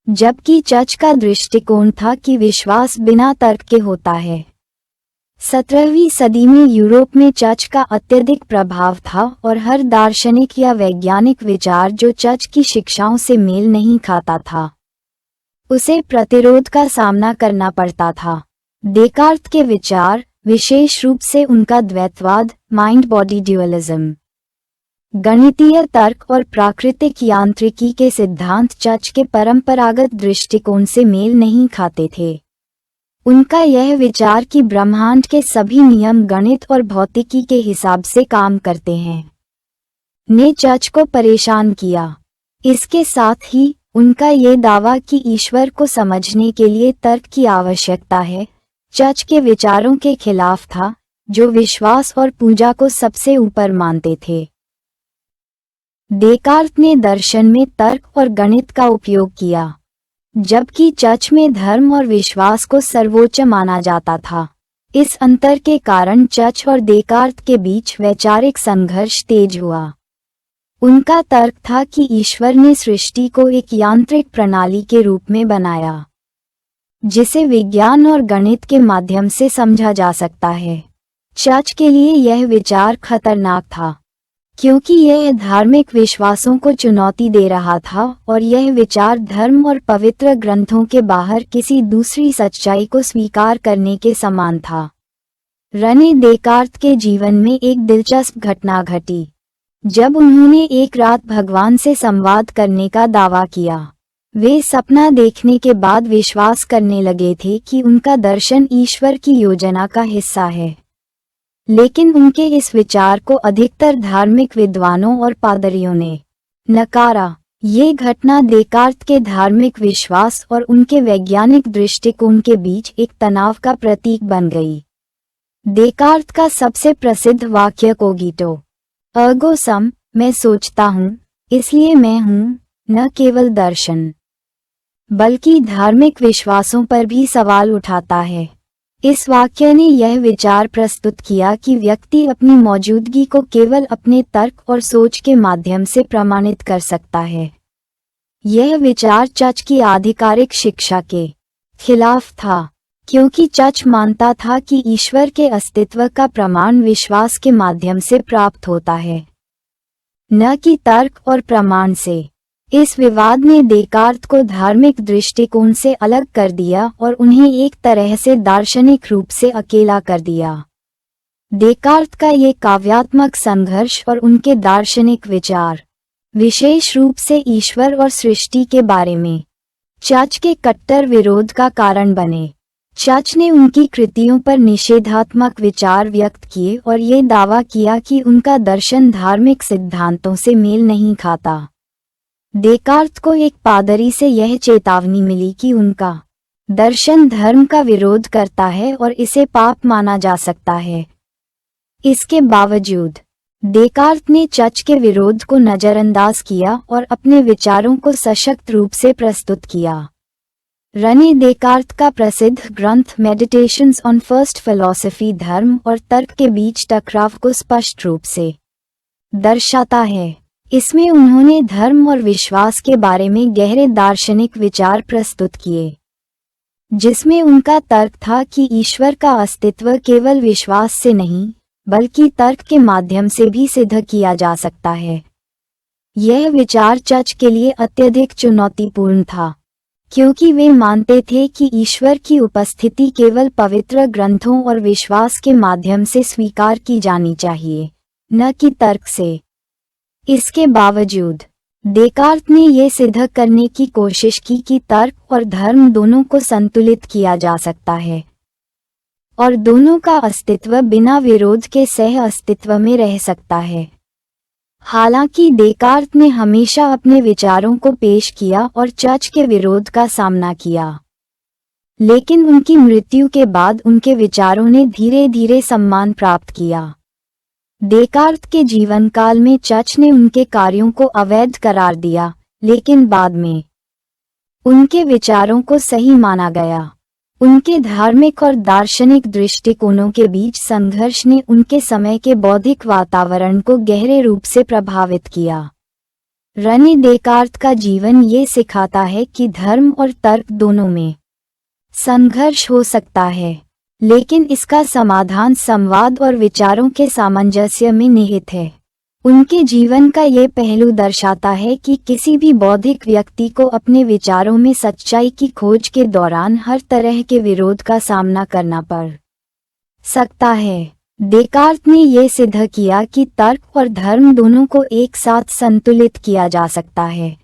Speaker 1: जबकि चर्च का दृष्टिकोण था कि विश्वास बिना तर्क के होता है। 17वीं सदी में यूरोप में चर्च का अत्यधिक प्रभाव था और हर दार्शनिक या वैज्ञानिक विचार जो चर्च की शिक्षाओं से मेल नहीं खाता था, उसे प्रतिरोध का सामना करना पड़ता था। डेकार्त के विचार, विशेष रूप से उनका द्वैतवाद, माइंड बॉडी ड्यूअलिज्म, गणितीय तर्क और प्राकृतिक यांत्रिकी के सिद्धांत चर्च के परंपरागत दृष्टिकोण से मेल नहीं खाते थे। उनका यह विचार कि ब्रह्मांड के सभी नियम गणित और भौतिकी के हिसाब से काम करते हैं, ने चर्च को परेशान किया। इसके साथ ही उनका ये दावा कि ईश्वर को समझने के लिए तर्क की आवश्यकता है, चर्च के विचारों के खिलाफ था, जो विश्वास और पूजा को सबसे ऊपर मानते थे। डेकार्त ने दर्शन में तर्क और गणित का उपयोग किया, जबकि चर्च में धर्म और विश्वास को सर्वोच्च माना जाता था। इस अंतर के कारण चर्च और डेकार्त के बीच वैचारिक संघर्ष तेज हुआ। उनका तर्क था कि ईश्वर ने सृष्टि को एक यांत्रिक प्रणाली के रूप में बनाया, जिसे विज्ञान और गणित के माध्यम से समझा जा सकता है। चर्च के लिए यह विचार खतरनाक था, क्योंकि यह धार्मिक विश्वासों को चुनौती दे रहा था और यह विचार धर्म और पवित्र ग्रंथों के बाहर किसी दूसरी सच्चाई को स्वीकार करने के समान था। रने डेकार्त के जीवन में एक दिलचस्प घटना घटी, जब उन्होंने एक रात भगवान से संवाद करने का दावा किया। वे सपना देखने के बाद विश्वास करने लगे थे कि उनका दर्शन ईश्वर की योजना का हिस्सा है, लेकिन उनके इस विचार को अधिकतर धार्मिक विद्वानों और पादरियों ने नकारा। ये घटना डेकार्त के धार्मिक विश्वास और उनके वैज्ञानिक दृष्टिकोण के बीच एक तनाव का प्रतीक बन गई। डेकार्त का सबसे प्रसिद्ध वाक्य कोगिटो अर्गो सम, मैं सोचता हूँ इसलिए मैं हूँ, न केवल दर्शन बल्कि धार्मिक विश्वासों पर भी सवाल उठाता है। इस वाक्य ने यह विचार प्रस्तुत किया कि व्यक्ति अपनी मौजूदगी को केवल अपने तर्क और सोच के माध्यम से प्रमाणित कर सकता है। यह विचार चर्च की आधिकारिक शिक्षा के खिलाफ था, क्योंकि चच मानता था कि ईश्वर के अस्तित्व का प्रमाण विश्वास के माध्यम से प्राप्त होता है, न कि तर्क और प्रमाण से। इस विवाद ने देकार्त को धार्मिक दृष्टिकोण से अलग कर दिया और उन्हें एक तरह से दार्शनिक रूप से अकेला कर दिया। देकार्त का ये काव्यात्मक संघर्ष और उनके दार्शनिक विचार, विशेष रूप से ईश्वर और सृष्टि के बारे में, चच के कट्टर विरोध का कारण बने। चच ने उनकी कृतियों पर निषेधात्मक विचार व्यक्त किए और ये दावा किया कि उनका दर्शन धार्मिक सिद्धांतों से मेल नहीं खाता। देकार्त को एक पादरी से यह चेतावनी मिली कि उनका दर्शन धर्म का विरोध करता है और इसे पाप माना जा सकता है। इसके बावजूद देकार्त ने चच के विरोध को नजरअंदाज किया और अपने विचारों को सशक्त रूप से प्रस्तुत किया। रने देकार्त का प्रसिद्ध ग्रंथ मेडिटेशंस ऑन फर्स्ट फिलॉसफी धर्म और तर्क के बीच टकराव को स्पष्ट रूप से दर्शाता है। इसमें उन्होंने धर्म और विश्वास के बारे में गहरे दार्शनिक विचार प्रस्तुत किए, जिसमें उनका तर्क था कि ईश्वर का अस्तित्व केवल विश्वास से नहीं बल्कि तर्क के माध्यम से भी सिद्ध किया जा सकता है। यह विचार चच के लिए अत्यधिक चुनौतीपूर्ण था, क्योंकि वे मानते थे कि ईश्वर की उपस्थिति केवल पवित्र ग्रंथों और विश्वास के माध्यम से स्वीकार की जानी चाहिए, न कि तर्क से। इसके बावजूद देकार्त ने यह सिद्ध करने की कोशिश की कि तर्क और धर्म दोनों को संतुलित किया जा सकता है और दोनों का अस्तित्व बिना विरोध के सह अस्तित्व में रह सकता है। हालांकि देकार्त ने हमेशा अपने विचारों को पेश किया और चच के विरोध का सामना किया, लेकिन उनकी मृत्यु के बाद उनके विचारों ने धीरे धीरे सम्मान प्राप्त किया। देकार्त के जीवन काल में चच ने उनके कार्यों को अवैध करार दिया, लेकिन बाद में उनके विचारों को सही माना गया। उनके धार्मिक और दार्शनिक दृष्टिकोणों के बीच संघर्ष ने उनके समय के बौद्धिक वातावरण को गहरे रूप से प्रभावित किया। रने देकार्त का जीवन ये सिखाता है कि धर्म और तर्क दोनों में संघर्ष हो सकता है, लेकिन इसका समाधान संवाद और विचारों के सामंजस्य में निहित है। उनके जीवन का ये पहलू दर्शाता है कि किसी भी बौद्धिक व्यक्ति को अपने विचारों में सच्चाई की खोज के दौरान हर तरह के विरोध का सामना करना पड़ सकता है। देकार्त ने यह सिद्ध किया कि तर्क और धर्म दोनों को एक साथ संतुलित किया जा सकता है,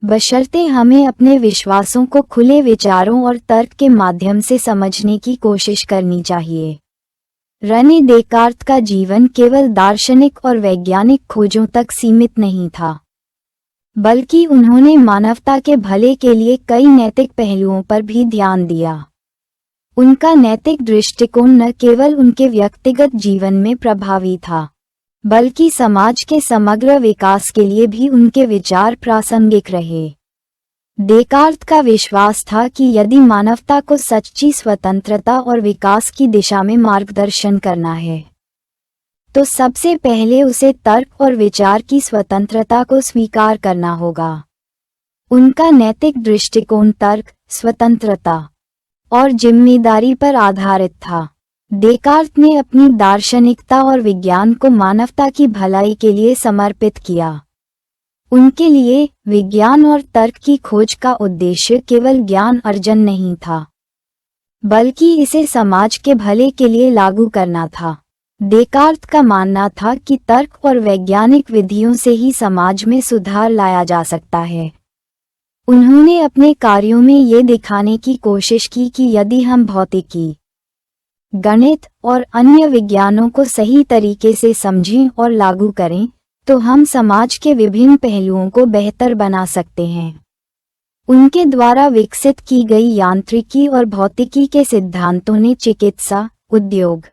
Speaker 1: बशर्ते हमें अपने विश्वासों को खुले विचारों और तर्क के माध्यम से समझने की कोशिश करनी चाहिए। रने देकार्त का जीवन केवल दार्शनिक और वैज्ञानिक खोजों तक सीमित नहीं था, बल्कि उन्होंने मानवता के भले के लिए कई नैतिक पहलुओं पर भी ध्यान दिया। उनका नैतिक दृष्टिकोण न केवल उनके व्यक्तिगत जीवन में प्रभावी था, बल्कि समाज के समग्र विकास के लिए भी उनके विचार प्रासंगिक रहे। देकार्त का विश्वास था कि यदि मानवता को सच्ची स्वतंत्रता और विकास की दिशा में मार्गदर्शन करना है, तो सबसे पहले उसे तर्क और विचार की स्वतंत्रता को स्वीकार करना होगा। उनका नैतिक दृष्टिकोण तर्क, स्वतंत्रता और जिम्मेदारी पर आधारित था। देकार्त ने अपनी दार्शनिकता और विज्ञान को मानवता की भलाई के लिए समर्पित किया। उनके लिए विज्ञान और तर्क की खोज का उद्देश्य केवल ज्ञान अर्जन नहीं था, बल्कि इसे समाज के भले के लिए लागू करना था। देकार्त का मानना था कि तर्क और वैज्ञानिक विधियों से ही समाज में सुधार लाया जा सकता है। उन्होंने अपने कार्यों में ये दिखाने की कोशिश की कि यदि हम भौतिकी, गणित और अन्य विज्ञानों को सही तरीके से समझें और लागू करें, तो हम समाज के विभिन्न पहलुओं को बेहतर बना सकते हैं। उनके द्वारा विकसित की गई यांत्रिकी और भौतिकी के सिद्धांतों ने चिकित्सा, उद्योग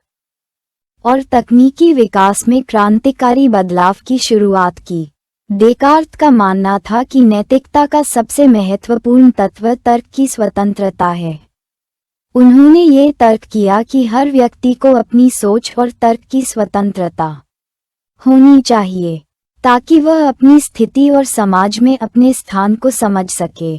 Speaker 1: और तकनीकी विकास में क्रांतिकारी बदलाव की शुरुआत की। देकार्त का मानना था कि नैतिकता का सबसे महत्वपूर्ण तत्व तर्क की स्वतंत्रता है। उन्होंने ये तर्क किया कि हर व्यक्ति को अपनी सोच और तर्क की स्वतंत्रता होनी चाहिए, ताकि वह अपनी स्थिति और समाज में अपने स्थान को समझ सके।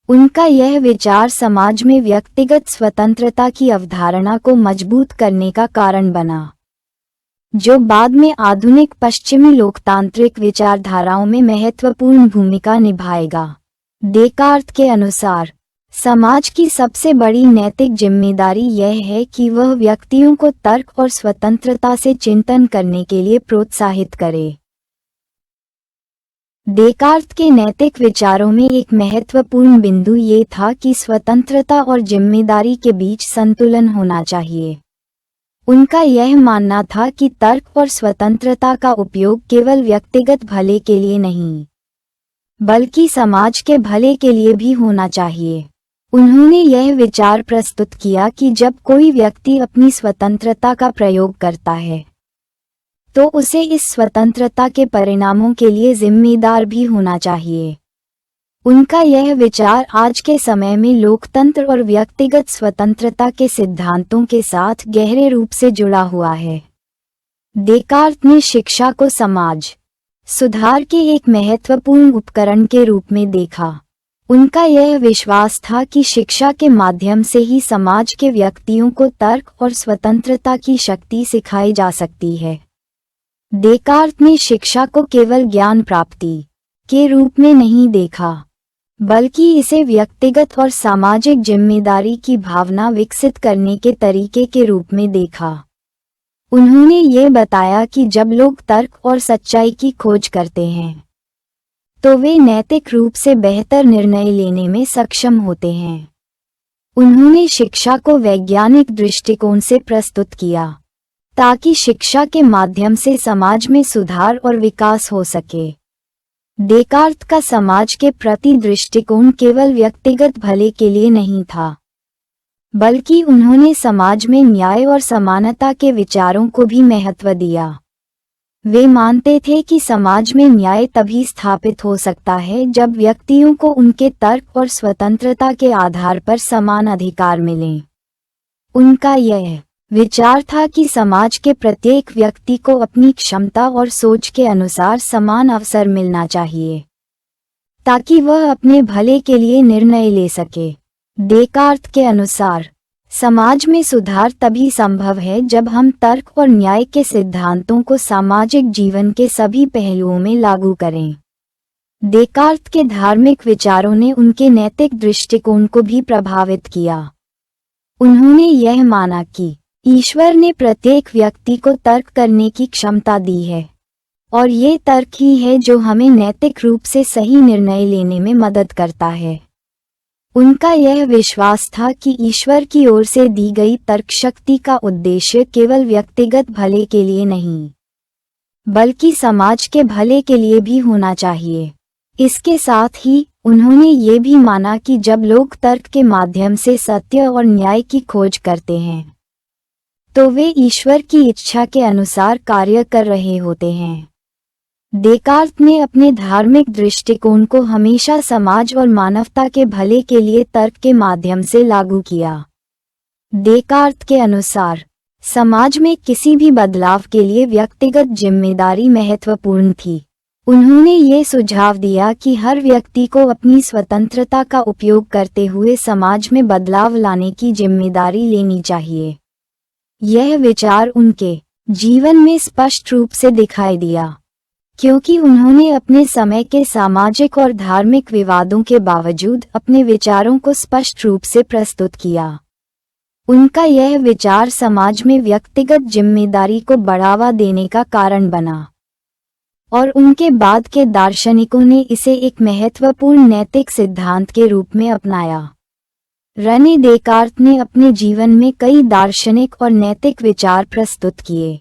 Speaker 1: उनका यह विचार समाज में व्यक्तिगत स्वतंत्रता की अवधारणा को मजबूत करने का कारण बना, जो बाद में आधुनिक पश्चिमी लोकतांत्रिक विचारधाराओं में महत्वपूर्ण भूमिका निभाएगा। डेकार्त के अनुसार समाज की सबसे बड़ी नैतिक जिम्मेदारी यह है कि वह व्यक्तियों को तर्क और स्वतंत्रता से चिंतन करने के लिए प्रोत्साहित करे। डेकार्त के नैतिक विचारों में एक महत्वपूर्ण बिंदु ये था कि स्वतंत्रता और जिम्मेदारी के बीच संतुलन होना चाहिए। उनका यह मानना था कि तर्क और स्वतंत्रता का उपयोग केवल व्यक्तिगत भले के लिए नहीं, बल्कि समाज के भले के लिए भी होना चाहिए। उन्होंने यह विचार प्रस्तुत किया कि जब कोई व्यक्ति अपनी स्वतंत्रता का प्रयोग करता है, तो उसे इस स्वतंत्रता के परिणामों के लिए जिम्मेदार भी होना चाहिए। उनका यह विचार आज के समय में लोकतंत्र और व्यक्तिगत स्वतंत्रता के सिद्धांतों के साथ गहरे रूप से जुड़ा हुआ है। डेकार्त ने शिक्षा को समाज सुधार के एक महत्वपूर्ण उपकरण के रूप में देखा। उनका यह विश्वास था कि शिक्षा के माध्यम से ही समाज के व्यक्तियों को तर्क और स्वतंत्रता की शक्ति सिखाई जा सकती है। डेकार्त ने शिक्षा को केवल ज्ञान प्राप्ति के रूप में नहीं देखा, बल्कि इसे व्यक्तिगत और सामाजिक जिम्मेदारी की भावना विकसित करने के तरीके के रूप में देखा। उन्होंने ये बताया कि जब लोग तर्क और सच्चाई की खोज करते हैं, तो वे नैतिक रूप से बेहतर निर्णय लेने में सक्षम होते हैं। उन्होंने शिक्षा को वैज्ञानिक दृष्टिकोण से प्रस्तुत किया, ताकि शिक्षा के माध्यम से समाज में सुधार और विकास हो सके। डेकार्त का समाज के प्रति दृष्टिकोण केवल व्यक्तिगत भले के लिए नहीं था, बल्कि उन्होंने समाज में न्याय और समानता के विचारों को भी महत्व दिया। वे मानते थे कि समाज में न्याय तभी स्थापित हो सकता है जब व्यक्तियों को उनके तर्क और स्वतंत्रता के आधार पर समान अधिकार मिलें। उनका यह विचार था कि समाज के प्रत्येक व्यक्ति को अपनी क्षमता और सोच के अनुसार समान अवसर मिलना चाहिए, ताकि वह अपने भले के लिए निर्णय ले सके। डेकार्त के अनुसार समाज में सुधार तभी संभव है जब हम तर्क और न्याय के सिद्धांतों को सामाजिक जीवन के सभी पहलुओं में लागू करें। डेकार्त के धार्मिक विचारों ने उनके नैतिक दृष्टिकोण को भी प्रभावित किया। उन्होंने यह माना कि ईश्वर ने प्रत्येक व्यक्ति को तर्क करने की क्षमता दी है, और ये तर्क ही है जो हमें नैतिक रूप से सही निर्णय लेने में मदद करता है। उनका यह विश्वास था कि ईश्वर की ओर से दी गई तर्क शक्ति का उद्देश्य केवल व्यक्तिगत भले के लिए नहीं, बल्कि समाज के भले के लिए भी होना चाहिए। इसके साथ ही उन्होंने ये भी माना कि जब लोग तर्क के माध्यम से सत्य और न्याय की खोज करते हैं, तो वे ईश्वर की इच्छा के अनुसार कार्य कर रहे होते हैं। डेकार्त ने अपने धार्मिक दृष्टिकोण को हमेशा समाज और मानवता के भले के लिए तर्क के माध्यम से लागू किया। डेकार्त के अनुसार समाज में किसी भी बदलाव के लिए व्यक्तिगत जिम्मेदारी महत्वपूर्ण थी। उन्होंने ये सुझाव दिया कि हर व्यक्ति को अपनी स्वतंत्रता का उपयोग करते हुए समाज में बदलाव लाने की जिम्मेदारी लेनी चाहिए। यह विचार उनके जीवन में स्पष्ट रूप से दिखाई दिया, क्योंकि उन्होंने अपने समय के सामाजिक और धार्मिक विवादों के बावजूद अपने विचारों को स्पष्ट रूप से प्रस्तुत किया। उनका यह विचार समाज में व्यक्तिगत जिम्मेदारी को बढ़ावा देने का कारण बना, और उनके बाद के दार्शनिकों ने इसे एक महत्वपूर्ण नैतिक सिद्धांत के रूप में अपनाया। रेने डेकार्त ने अपने जीवन में कई दार्शनिक और नैतिक विचार प्रस्तुत किए,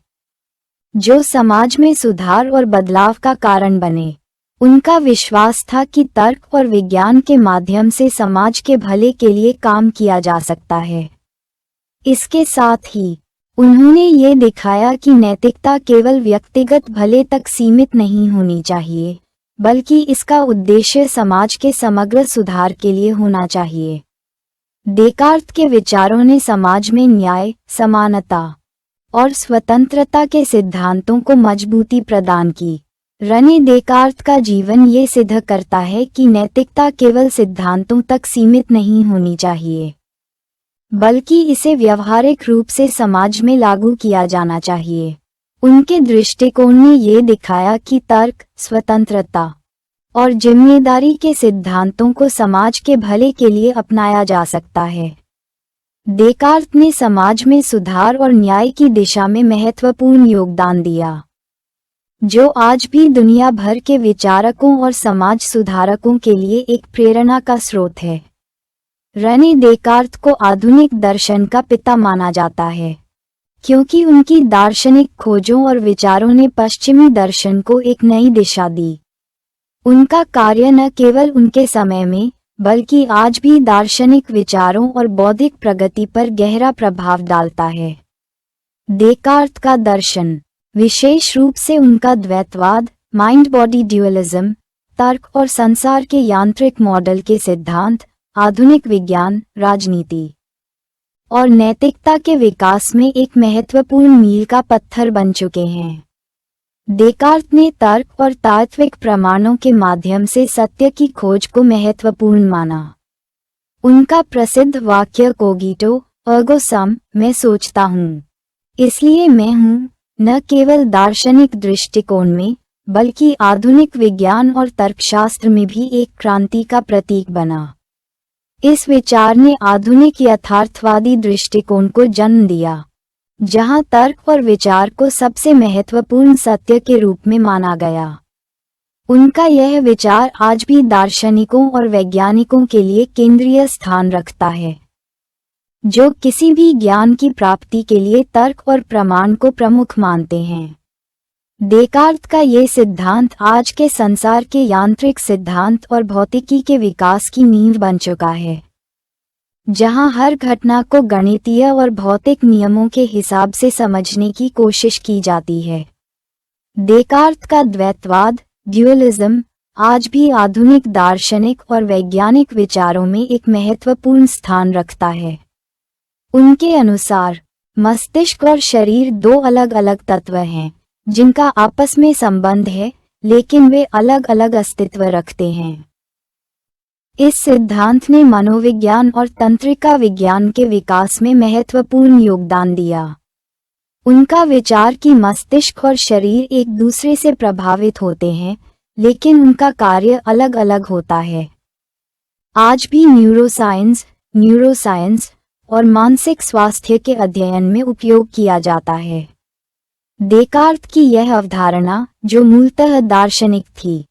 Speaker 1: जो समाज में सुधार और बदलाव का कारण बने। उनका विश्वास था कि तर्क और विज्ञान के माध्यम से समाज के भले के लिए काम किया जा सकता है। इसके साथ ही उन्होंने ये दिखाया कि नैतिकता केवल व्यक्तिगत भले तक सीमित नहीं होनी चाहिए, बल्कि इसका उद्देश्य समाज के समग्र सुधार के लिए होना चाहिए। डेकार्त के विचारों ने समाज में न्याय, समानता और स्वतंत्रता के सिद्धांतों को मजबूती प्रदान की। रने देकार्त का जीवन ये सिद्ध करता है कि नैतिकता केवल सिद्धांतों तक सीमित नहीं होनी चाहिए, बल्कि इसे व्यवहारिक रूप से समाज में लागू किया जाना चाहिए। उनके दृष्टिकोण ने ये दिखाया कि तर्क, स्वतंत्रता और जिम्मेदारी के सिद्धांतों को समाज के भले के लिए अपनाया जा सकता है। देकार्त ने समाज में सुधार और न्याय की दिशा में महत्वपूर्ण योगदान दिया, जो आज भी दुनिया भर के विचारकों और समाज सुधारकों के लिए एक प्रेरणा का स्रोत है। रने देकार्त को आधुनिक दर्शन का पिता माना जाता है, क्योंकि उनकी दार्शनिक खोजों और विचारों ने पश्चिमी दर्शन को एक नई दिशा दी। उनका कार्य न केवल उनके समय में, बल्कि आज भी दार्शनिक विचारों और बौद्धिक प्रगति पर गहरा प्रभाव डालता है। देकार्त का दर्शन, विशेष रूप से उनका द्वैतवाद, माइंड बॉडी ड्यूअलिज्म, तर्क और संसार के यांत्रिक मॉडल के सिद्धांत, आधुनिक विज्ञान, राजनीति और नैतिकता के विकास में एक महत्वपूर्ण मील का पत्थर बन चुके हैं। देकार्त ने तर्क और तात्विक प्रमाणों के माध्यम से सत्य की खोज को महत्वपूर्ण माना। उनका प्रसिद्ध वाक्य कोगिटो अर्गो सम, मैं सोचता हूँ इसलिए मैं हूँ, न केवल दार्शनिक दृष्टिकोण में, बल्कि आधुनिक विज्ञान और तर्कशास्त्र में भी एक क्रांति का प्रतीक बना। इस विचार ने आधुनिक यथार्थवादी दृष्टिकोण को जन्म दिया, जहां तर्क और विचार को सबसे महत्वपूर्ण सत्य के रूप में माना गया। उनका यह विचार आज भी दार्शनिकों और वैज्ञानिकों के लिए केंद्रीय स्थान रखता है, जो किसी भी ज्ञान की प्राप्ति के लिए तर्क और प्रमाण को प्रमुख मानते हैं। देकार्त का ये सिद्धांत आज के संसार के यांत्रिक सिद्धांत और भौतिकी के विकास की नींव बन चुका है, जहां हर घटना को गणितीय और भौतिक नियमों के हिसाब से समझने की कोशिश की जाती है। देकार्त का द्वैतवाद, ड्यूअलिज्म, आज भी आधुनिक दार्शनिक और वैज्ञानिक विचारों में एक महत्वपूर्ण स्थान रखता है। उनके अनुसार मस्तिष्क और शरीर दो अलग अलग तत्व हैं, जिनका आपस में संबंध है, लेकिन वे अलग अलग अस्तित्व रखते हैं। इस सिद्धांत ने मनोविज्ञान और तंत्रिका विज्ञान के विकास में महत्वपूर्ण योगदान दिया। उनका विचार कि मस्तिष्क और शरीर एक दूसरे से प्रभावित होते हैं, लेकिन उनका कार्य अलग अलग होता है, आज भी न्यूरोसाइंस और मानसिक स्वास्थ्य के अध्ययन में उपयोग किया जाता है। देकार्त की यह अवधारणा, जो मूलतः दार्शनिक थी,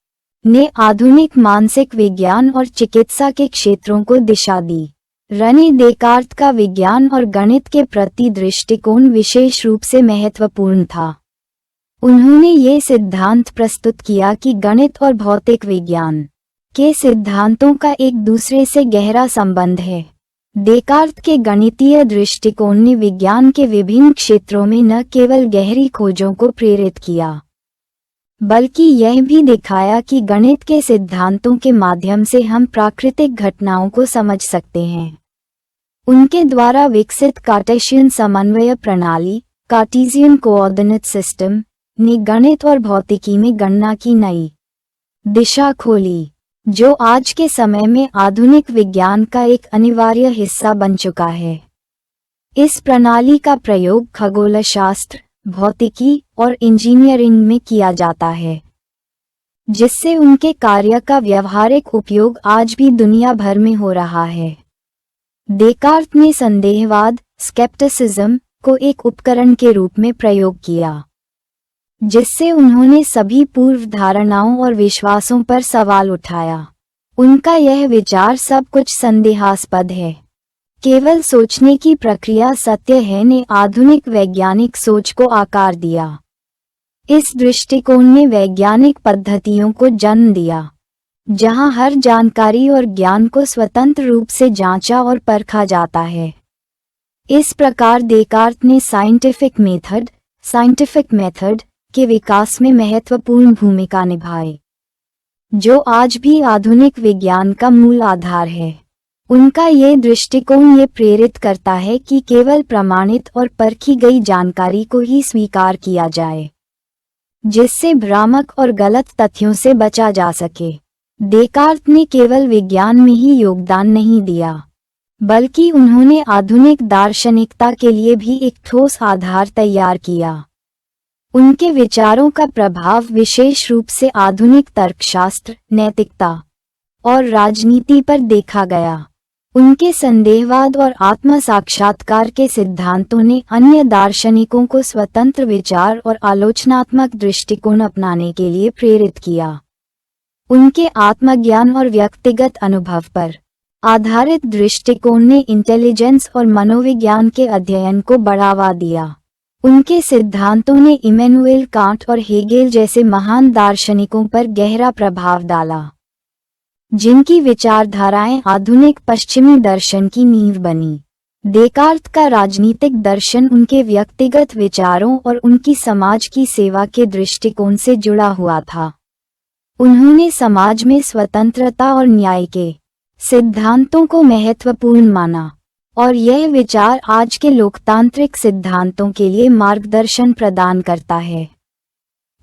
Speaker 1: ने आधुनिक मानसिक विज्ञान और चिकित्सा के क्षेत्रों को दिशा दी। रने देकार्त का विज्ञान और गणित के प्रति दृष्टिकोण विशेष रूप से महत्वपूर्ण था। उन्होंने ये सिद्धांत प्रस्तुत किया कि गणित और भौतिक विज्ञान के सिद्धांतों का एक दूसरे से गहरा संबंध है। देकार्त के गणितीय दृष्टिकोण ने विज्ञान के विभिन्न क्षेत्रों में न केवल गहरी खोजों को प्रेरित किया, बल्कि यह भी दिखाया कि गणित के सिद्धांतों के माध्यम से हम प्राकृतिक घटनाओं को समझ सकते हैं। उनके द्वारा विकसित कार्टेशियन समन्वय प्रणाली, कार्टेशियन कोऑर्डिनेट सिस्टम, ने गणित और भौतिकी में गणना की नई दिशा खोली, जो आज के समय में आधुनिक विज्ञान का एक अनिवार्य हिस्सा बन चुका है। इस प्रणाली का प्रयोग खगोलशास्त्र, भौतिकी और इंजीनियरिंग में किया जाता है, जिससे उनके कार्य का व्यावहारिक उपयोग आज भी दुनिया भर में हो रहा है। देकार्त ने संदेहवाद, स्केप्टिसिज्म, को एक उपकरण के रूप में प्रयोग किया, जिससे उन्होंने सभी पूर्व धारणाओं और विश्वासों पर सवाल उठाया। उनका यह विचार सब कुछ संदेहास्पद है, केवल सोचने की प्रक्रिया सत्य है, ने आधुनिक वैज्ञानिक सोच को आकार दिया। इस दृष्टिकोण ने वैज्ञानिक पद्धतियों को जन्म दिया, जहां हर जानकारी और ज्ञान को स्वतंत्र रूप से जांचा और परखा जाता है। इस प्रकार देकार्त ने साइंटिफिक मेथड के विकास में महत्वपूर्ण भूमिका निभाई, जो आज भी आधुनिक विज्ञान का मूल आधार है। उनका ये दृष्टिकोण ये प्रेरित करता है कि केवल प्रमाणित और परखी गई जानकारी को ही स्वीकार किया जाए। जिससे भ्रामक और गलत तथ्यों से बचा जा सके। डेकार्त ने केवल विज्ञान में ही योगदान नहीं दिया, बल्कि उन्होंने आधुनिक दार्शनिकता के लिए भी एक ठोस आधार तैयार किया। उनके विचारों का प्रभाव विशेष रूप से आधुनिक तर्कशास्त्र, नैतिकता और राजनीति पर देखा गया। उनके संदेहवाद और आत्म साक्षात्कार के सिद्धांतों ने अन्य दार्शनिकों को स्वतंत्र विचार और आलोचनात्मक दृष्टिकोण अपनाने के लिए प्रेरित किया। उनके आत्मज्ञान और व्यक्तिगत अनुभव पर आधारित दृष्टिकोण ने इंटेलिजेंस और मनोविज्ञान के अध्ययन को बढ़ावा दिया। उनके सिद्धांतों ने इमैनुएल कांट और हेगेल जैसे महान दार्शनिकों पर गहरा प्रभाव डाला, जिनकी विचारधाराएं आधुनिक पश्चिमी दर्शन की नींव बनी। डेकार्त का राजनीतिक दर्शन उनके व्यक्तिगत विचारों और उनकी समाज की सेवा के दृष्टिकोण से जुड़ा हुआ था। उन्होंने समाज में स्वतंत्रता और न्याय के सिद्धांतों को महत्वपूर्ण माना, और यह विचार आज के लोकतांत्रिक सिद्धांतों के लिए मार्गदर्शन प्रदान करता है।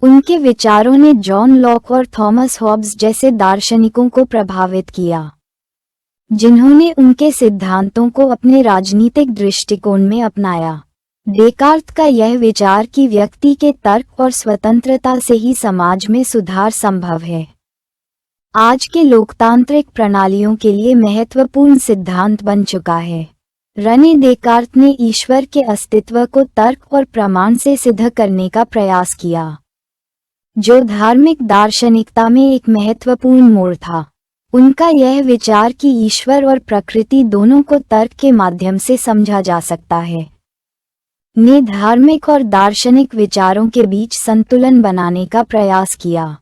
Speaker 1: उनके विचारों ने जॉन लॉक और थॉमस हॉब्स जैसे दार्शनिकों को प्रभावित किया, जिन्होंने उनके सिद्धांतों को अपने राजनीतिक दृष्टिकोण में अपनाया। डेकार्त का यह विचार कि व्यक्ति के तर्क और स्वतंत्रता से ही समाज में सुधार संभव है, आज के लोकतांत्रिक प्रणालियों के लिए महत्वपूर्ण सिद्धांत बन चुका है। रने डेकार्त ने ईश्वर के अस्तित्व को तर्क और प्रमाण से सिद्ध करने का प्रयास किया, जो धार्मिक दार्शनिकता में एक महत्वपूर्ण मोड़ था। उनका यह विचार कि ईश्वर और प्रकृति दोनों को तर्क के माध्यम से समझा जा सकता है, ने धार्मिक और दार्शनिक विचारों के बीच संतुलन बनाने का प्रयास किया।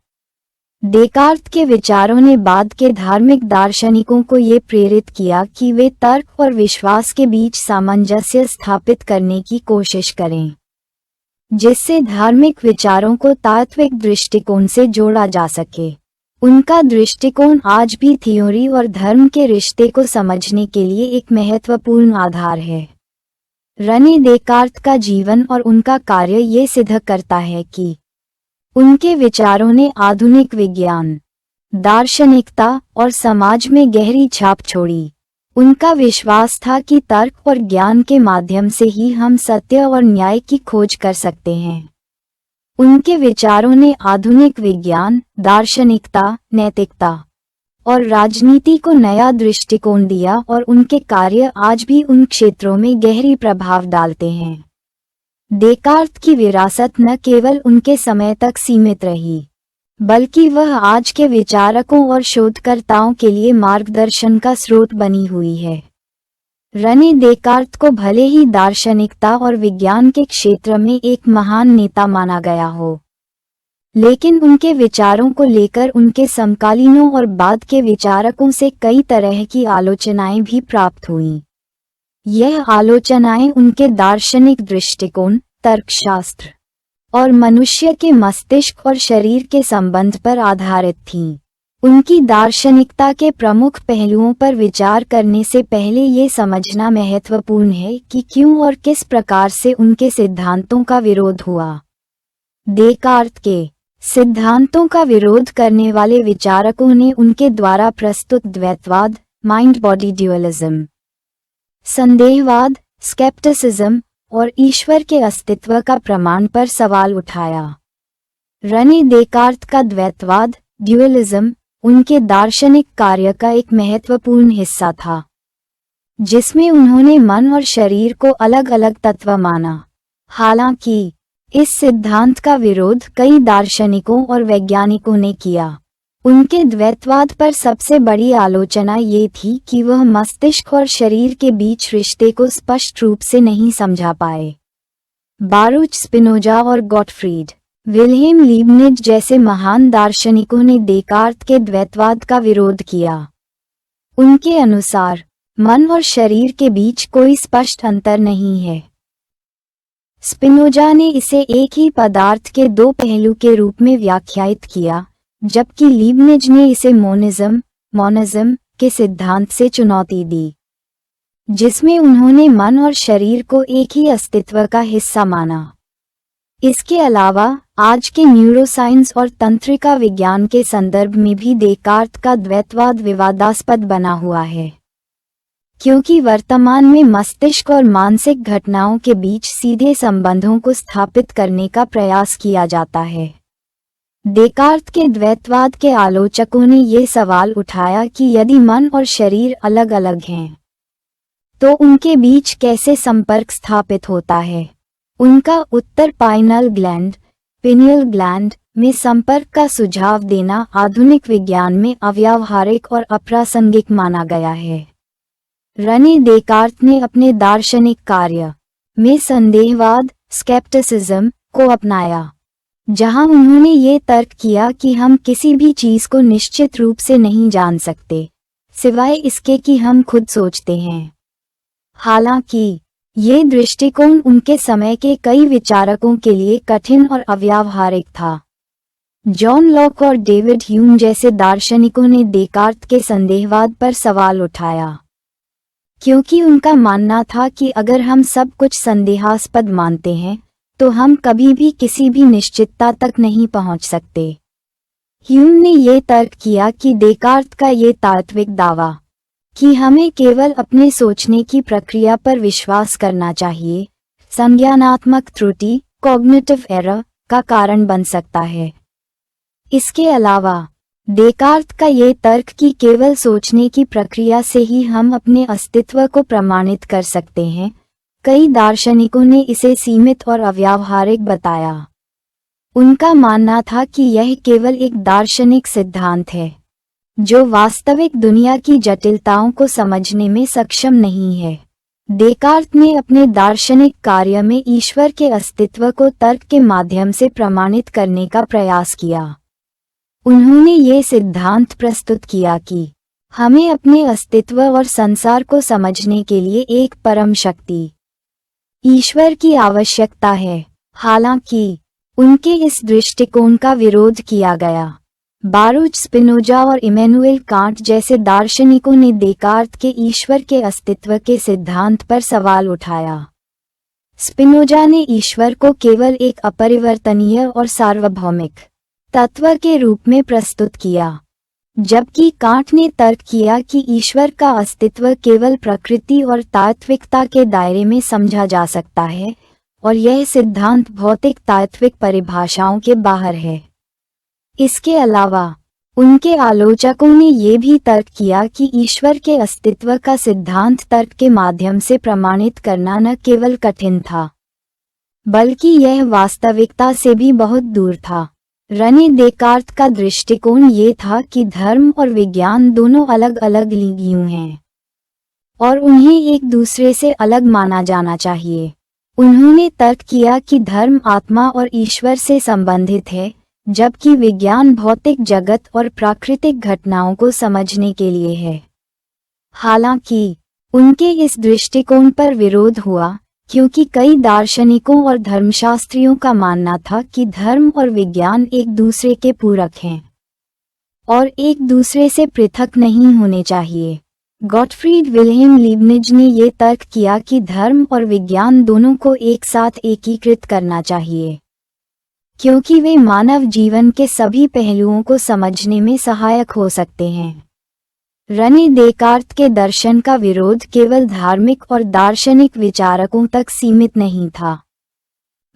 Speaker 1: डेकार्त के विचारों ने बाद के धार्मिक दार्शनिकों को ये प्रेरित किया कि वे तर्क और विश्वास के बीच सामंजस्य स्थापित करने की कोशिश करें, जिससे धार्मिक विचारों को तात्विक दृष्टिकोण से जोड़ा जा सके। उनका दृष्टिकोण आज भी थ्योरी और धर्म के रिश्ते को समझने के लिए एक महत्वपूर्ण आधार है। रने डेकार्त का जीवन और उनका कार्य ये सिद्ध करता है कि उनके विचारों ने आधुनिक विज्ञान, दार्शनिकता और समाज में गहरी छाप छोड़ी। उनका विश्वास था कि तर्क और ज्ञान के माध्यम से ही हम सत्य और न्याय की खोज कर सकते हैं। उनके विचारों ने आधुनिक विज्ञान, दार्शनिकता, नैतिकता और राजनीति को नया दृष्टिकोण दिया, और उनके कार्य आज भी उन क्षेत्रों में गहरी प्रभाव डालते हैं। डेकार्त की विरासत न केवल उनके समय तक सीमित रही, बल्कि वह आज के विचारकों और शोधकर्ताओं के लिए मार्गदर्शन का स्रोत बनी हुई है। रने डेकार्त को भले ही दार्शनिकता और विज्ञान के क्षेत्र में एक महान नेता माना गया हो, लेकिन उनके विचारों को लेकर उनके समकालीनों और बाद के विचारकों से कई तरह की आलोचनाएं भी प्राप्त हुईं। यह आलोचनाएं उनके दार्शनिक दृष्टिकोण, तर्कशास्त्र और मनुष्य के मस्तिष्क और शरीर के संबंध पर आधारित थीं। उनकी दार्शनिकता के प्रमुख पहलुओं पर विचार करने से पहले ये समझना महत्वपूर्ण है कि क्यों और किस प्रकार से उनके सिद्धांतों का विरोध हुआ। डेकार्त के सिद्धांतों का विरोध करने वाले विचारकों ने उनके द्वारा प्रस्तुत द्वैतवाद, माइंड बॉडी ड्यूअलिज्म, संदेहवाद, स्केप्टिसिज्म और ईश्वर के अस्तित्व का प्रमाण पर सवाल उठाया। रने डेकार्त का द्वैतवाद, ड्यूअलिज्म, उनके दार्शनिक कार्य का एक महत्वपूर्ण हिस्सा था, जिसमें उन्होंने मन और शरीर को अलग अलग तत्व माना। हालांकि इस सिद्धांत का विरोध कई दार्शनिकों और वैज्ञानिकों ने किया। उनके द्वैतवाद पर सबसे बड़ी आलोचना ये थी कि वह मस्तिष्क और शरीर के बीच रिश्ते को स्पष्ट रूप से नहीं समझा पाए। बारूच स्पिनोजा और गॉटफ्रीड विल्हेम लीबनिज जैसे महान दार्शनिकों ने डेकार्त के द्वैतवाद का विरोध किया। उनके अनुसार मन और शरीर के बीच कोई स्पष्ट अंतर नहीं है। स्पिनोजा ने इसे एक ही पदार्थ के दो पहलू के रूप में व्याख्यायित किया, जबकि लीबनिज ने इसे मोनिज्म के सिद्धांत से चुनौती दी, जिसमें उन्होंने मन और शरीर को एक ही अस्तित्व का हिस्सा माना। इसके अलावा आज के न्यूरोसाइंस और तंत्रिका विज्ञान के संदर्भ में भी देकार्त का द्वैतवाद विवादास्पद बना हुआ है, क्योंकि वर्तमान में मस्तिष्क और मानसिक घटनाओं के बीच सीधे संबंधों को स्थापित करने का प्रयास किया जाता है। देकार्त के द्वैतवाद के आलोचकों ने ये सवाल उठाया कि यदि मन और शरीर अलग अलग हैं, तो उनके बीच कैसे संपर्क स्थापित होता है। उनका उत्तर पाइनल ग्लैंड, पिनियल ग्लैंड में संपर्क का सुझाव देना आधुनिक विज्ञान में अव्यावहारिक और अप्रासंगिक माना गया है। रने देकार्त ने अपने दार्शनिक कार्य में संदेहवाद, स्केप्टिसिज्म को अपनाया, जहां उन्होंने ये तर्क किया कि हम किसी भी चीज को निश्चित रूप से नहीं जान सकते, सिवाय इसके कि हम खुद सोचते हैं। हालांकि ये दृष्टिकोण उनके समय के कई विचारकों के लिए कठिन और अव्यावहारिक था। जॉन लॉक और डेविड ह्यूम जैसे दार्शनिकों ने देकार्त के संदेहवाद पर सवाल उठाया, क्योंकि उनका मानना था कि अगर हम सब कुछ संदेहास्पद मानते हैं, तो हम कभी भी किसी भी निश्चितता तक नहीं पहुंच सकते। ह्यूम ने ये तर्क किया कि देकार्त का ये तात्विक दावा कि हमें केवल अपने सोचने की प्रक्रिया पर विश्वास करना चाहिए, संज्ञानात्मक त्रुटि, कॉग्निटिव एरर का कारण बन सकता है। इसके अलावा देकार्त का ये तर्क कि केवल सोचने की प्रक्रिया से ही हम अपने अस्तित्व को प्रमाणित कर सकते हैं, कई दार्शनिकों ने इसे सीमित और अव्यावहारिक बताया। उनका मानना था कि यह केवल एक दार्शनिक सिद्धांत है, जो वास्तविक दुनिया की जटिलताओं को समझने में सक्षम नहीं है। देकार्त ने अपने दार्शनिक कार्य में ईश्वर के अस्तित्व को तर्क के माध्यम से प्रमाणित करने का प्रयास किया। उन्होंने ये सिद्धांत प्रस्तुत किया कि हमें अपने अस्तित्व और संसार को समझने के लिए एक परम शक्ति, ईश्वर की आवश्यकता है। हालांकि उनके इस दृष्टिकोण का विरोध किया गया। बारूच स्पिनोजा और इमैनुएल कांट जैसे दार्शनिकों ने देकार्त के ईश्वर के अस्तित्व के सिद्धांत पर सवाल उठाया। स्पिनोजा ने ईश्वर को केवल एक अपरिवर्तनीय और सार्वभौमिक तत्व के रूप में प्रस्तुत किया, जबकि कांट ने तर्क किया कि ईश्वर का अस्तित्व केवल प्रकृति और तात्विकता के दायरे में समझा जा सकता है, और यह सिद्धांत भौतिक तात्विक परिभाषाओं के बाहर है। इसके अलावा उनके आलोचकों ने ये भी तर्क किया कि ईश्वर के अस्तित्व का सिद्धांत तर्क के माध्यम से प्रमाणित करना न केवल कठिन था, बल्कि यह वास्तविकता से भी बहुत दूर था। रने देकार्त का दृष्टिकोण ये था कि धर्म और विज्ञान दोनों अलग अलग लीगियों हैं, और उन्हें एक दूसरे से अलग माना जाना चाहिए। उन्होंने तर्क किया कि धर्म आत्मा और ईश्वर से संबंधित है, जबकि विज्ञान भौतिक जगत और प्राकृतिक घटनाओं को समझने के लिए है। हालांकि उनके इस दृष्टिकोण पर विरोध हुआ, क्योंकि कई दार्शनिकों और धर्मशास्त्रियों का मानना था कि धर्म और विज्ञान एक दूसरे के पूरक हैं और एक दूसरे से पृथक नहीं होने चाहिए। गॉटफ्रीड विल्हेम लीबनिज ने ये तर्क किया कि धर्म और विज्ञान दोनों को एक साथ एकीकृत करना चाहिए, क्योंकि वे मानव जीवन के सभी पहलुओं को समझने में सहायक हो सकते हैं। रने देकार्त के दर्शन का विरोध केवल धार्मिक और दार्शनिक विचारकों तक सीमित नहीं था,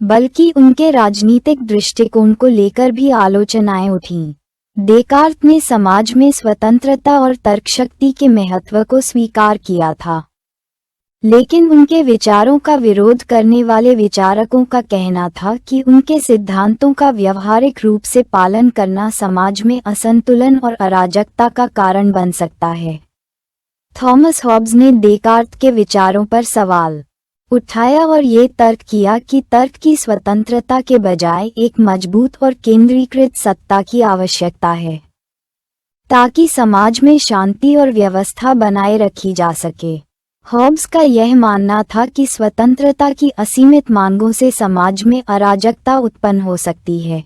Speaker 1: बल्कि उनके राजनीतिक दृष्टिकोण को लेकर भी आलोचनाएं उठीं। देकार्त ने समाज में स्वतंत्रता और तर्कशक्ति के महत्व को स्वीकार किया था, लेकिन उनके विचारों का विरोध करने वाले विचारकों का कहना था कि उनके सिद्धांतों का व्यवहारिक रूप से पालन करना समाज में असंतुलन और अराजकता का कारण बन सकता है। थॉमस हॉब्स ने देकार्त के विचारों पर सवाल उठाया और ये तर्क किया कि तर्क की स्वतंत्रता के बजाय एक मजबूत और केंद्रीकृत सत्ता की आवश्यकता है, ताकि समाज में शांति और व्यवस्था बनाए रखी जा सके। हॉब्स का यह मानना था कि स्वतंत्रता की असीमित मांगों से समाज में अराजकता उत्पन्न हो सकती है,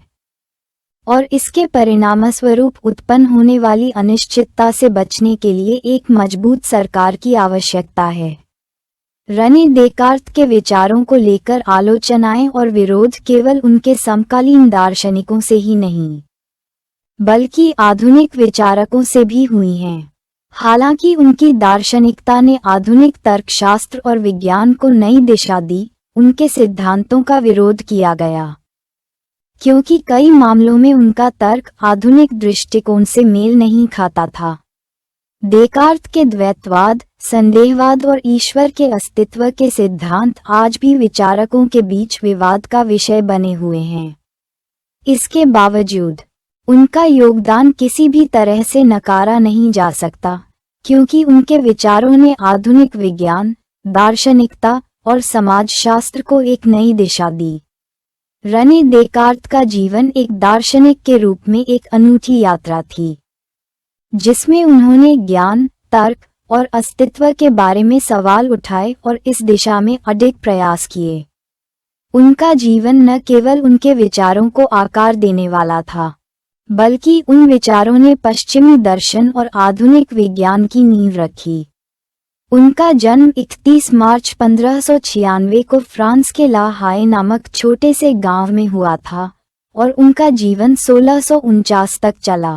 Speaker 1: और इसके परिणामस्वरूप उत्पन्न होने वाली अनिश्चितता से बचने के लिए एक मजबूत सरकार की आवश्यकता है। रने देकार्त के विचारों को लेकर आलोचनाएं और विरोध केवल उनके समकालीन दार्शनिकों से ही नहीं, बल्कि आधुनिक विचारकों से भी हुई हैं। हालांकि उनकी दार्शनिकता ने आधुनिक तर्कशास्त्र और विज्ञान को नई दिशा दी, उनके सिद्धांतों का विरोध किया गया, क्योंकि कई मामलों में उनका तर्क आधुनिक दृष्टिकोण से मेल नहीं खाता था। देकार्त के द्वैतवाद, संदेहवाद और ईश्वर के अस्तित्व के सिद्धांत आज भी विचारकों के बीच विवाद का विषय बने हुए हैं। इसके बावजूद उनका योगदान किसी भी तरह से नकारा नहीं जा सकता, क्योंकि उनके विचारों ने आधुनिक विज्ञान, दार्शनिकता और समाजशास्त्र को एक नई दिशा दी। रने देकार्त का जीवन एक दार्शनिक के रूप में एक अनूठी यात्रा थी, जिसमें उन्होंने ज्ञान, तर्क और अस्तित्व के बारे में सवाल उठाए और इस दिशा में अडिग प्रयास किए। उनका जीवन न केवल उनके विचारों को आकार देने वाला था, बल्कि उन विचारों ने पश्चिमी दर्शन और आधुनिक विज्ञान की नींव रखी। उनका जन्म 31 मार्च 1596 को फ्रांस के ला हाये नामक छोटे से गांव में हुआ था और उनका जीवन 1649 तक चला।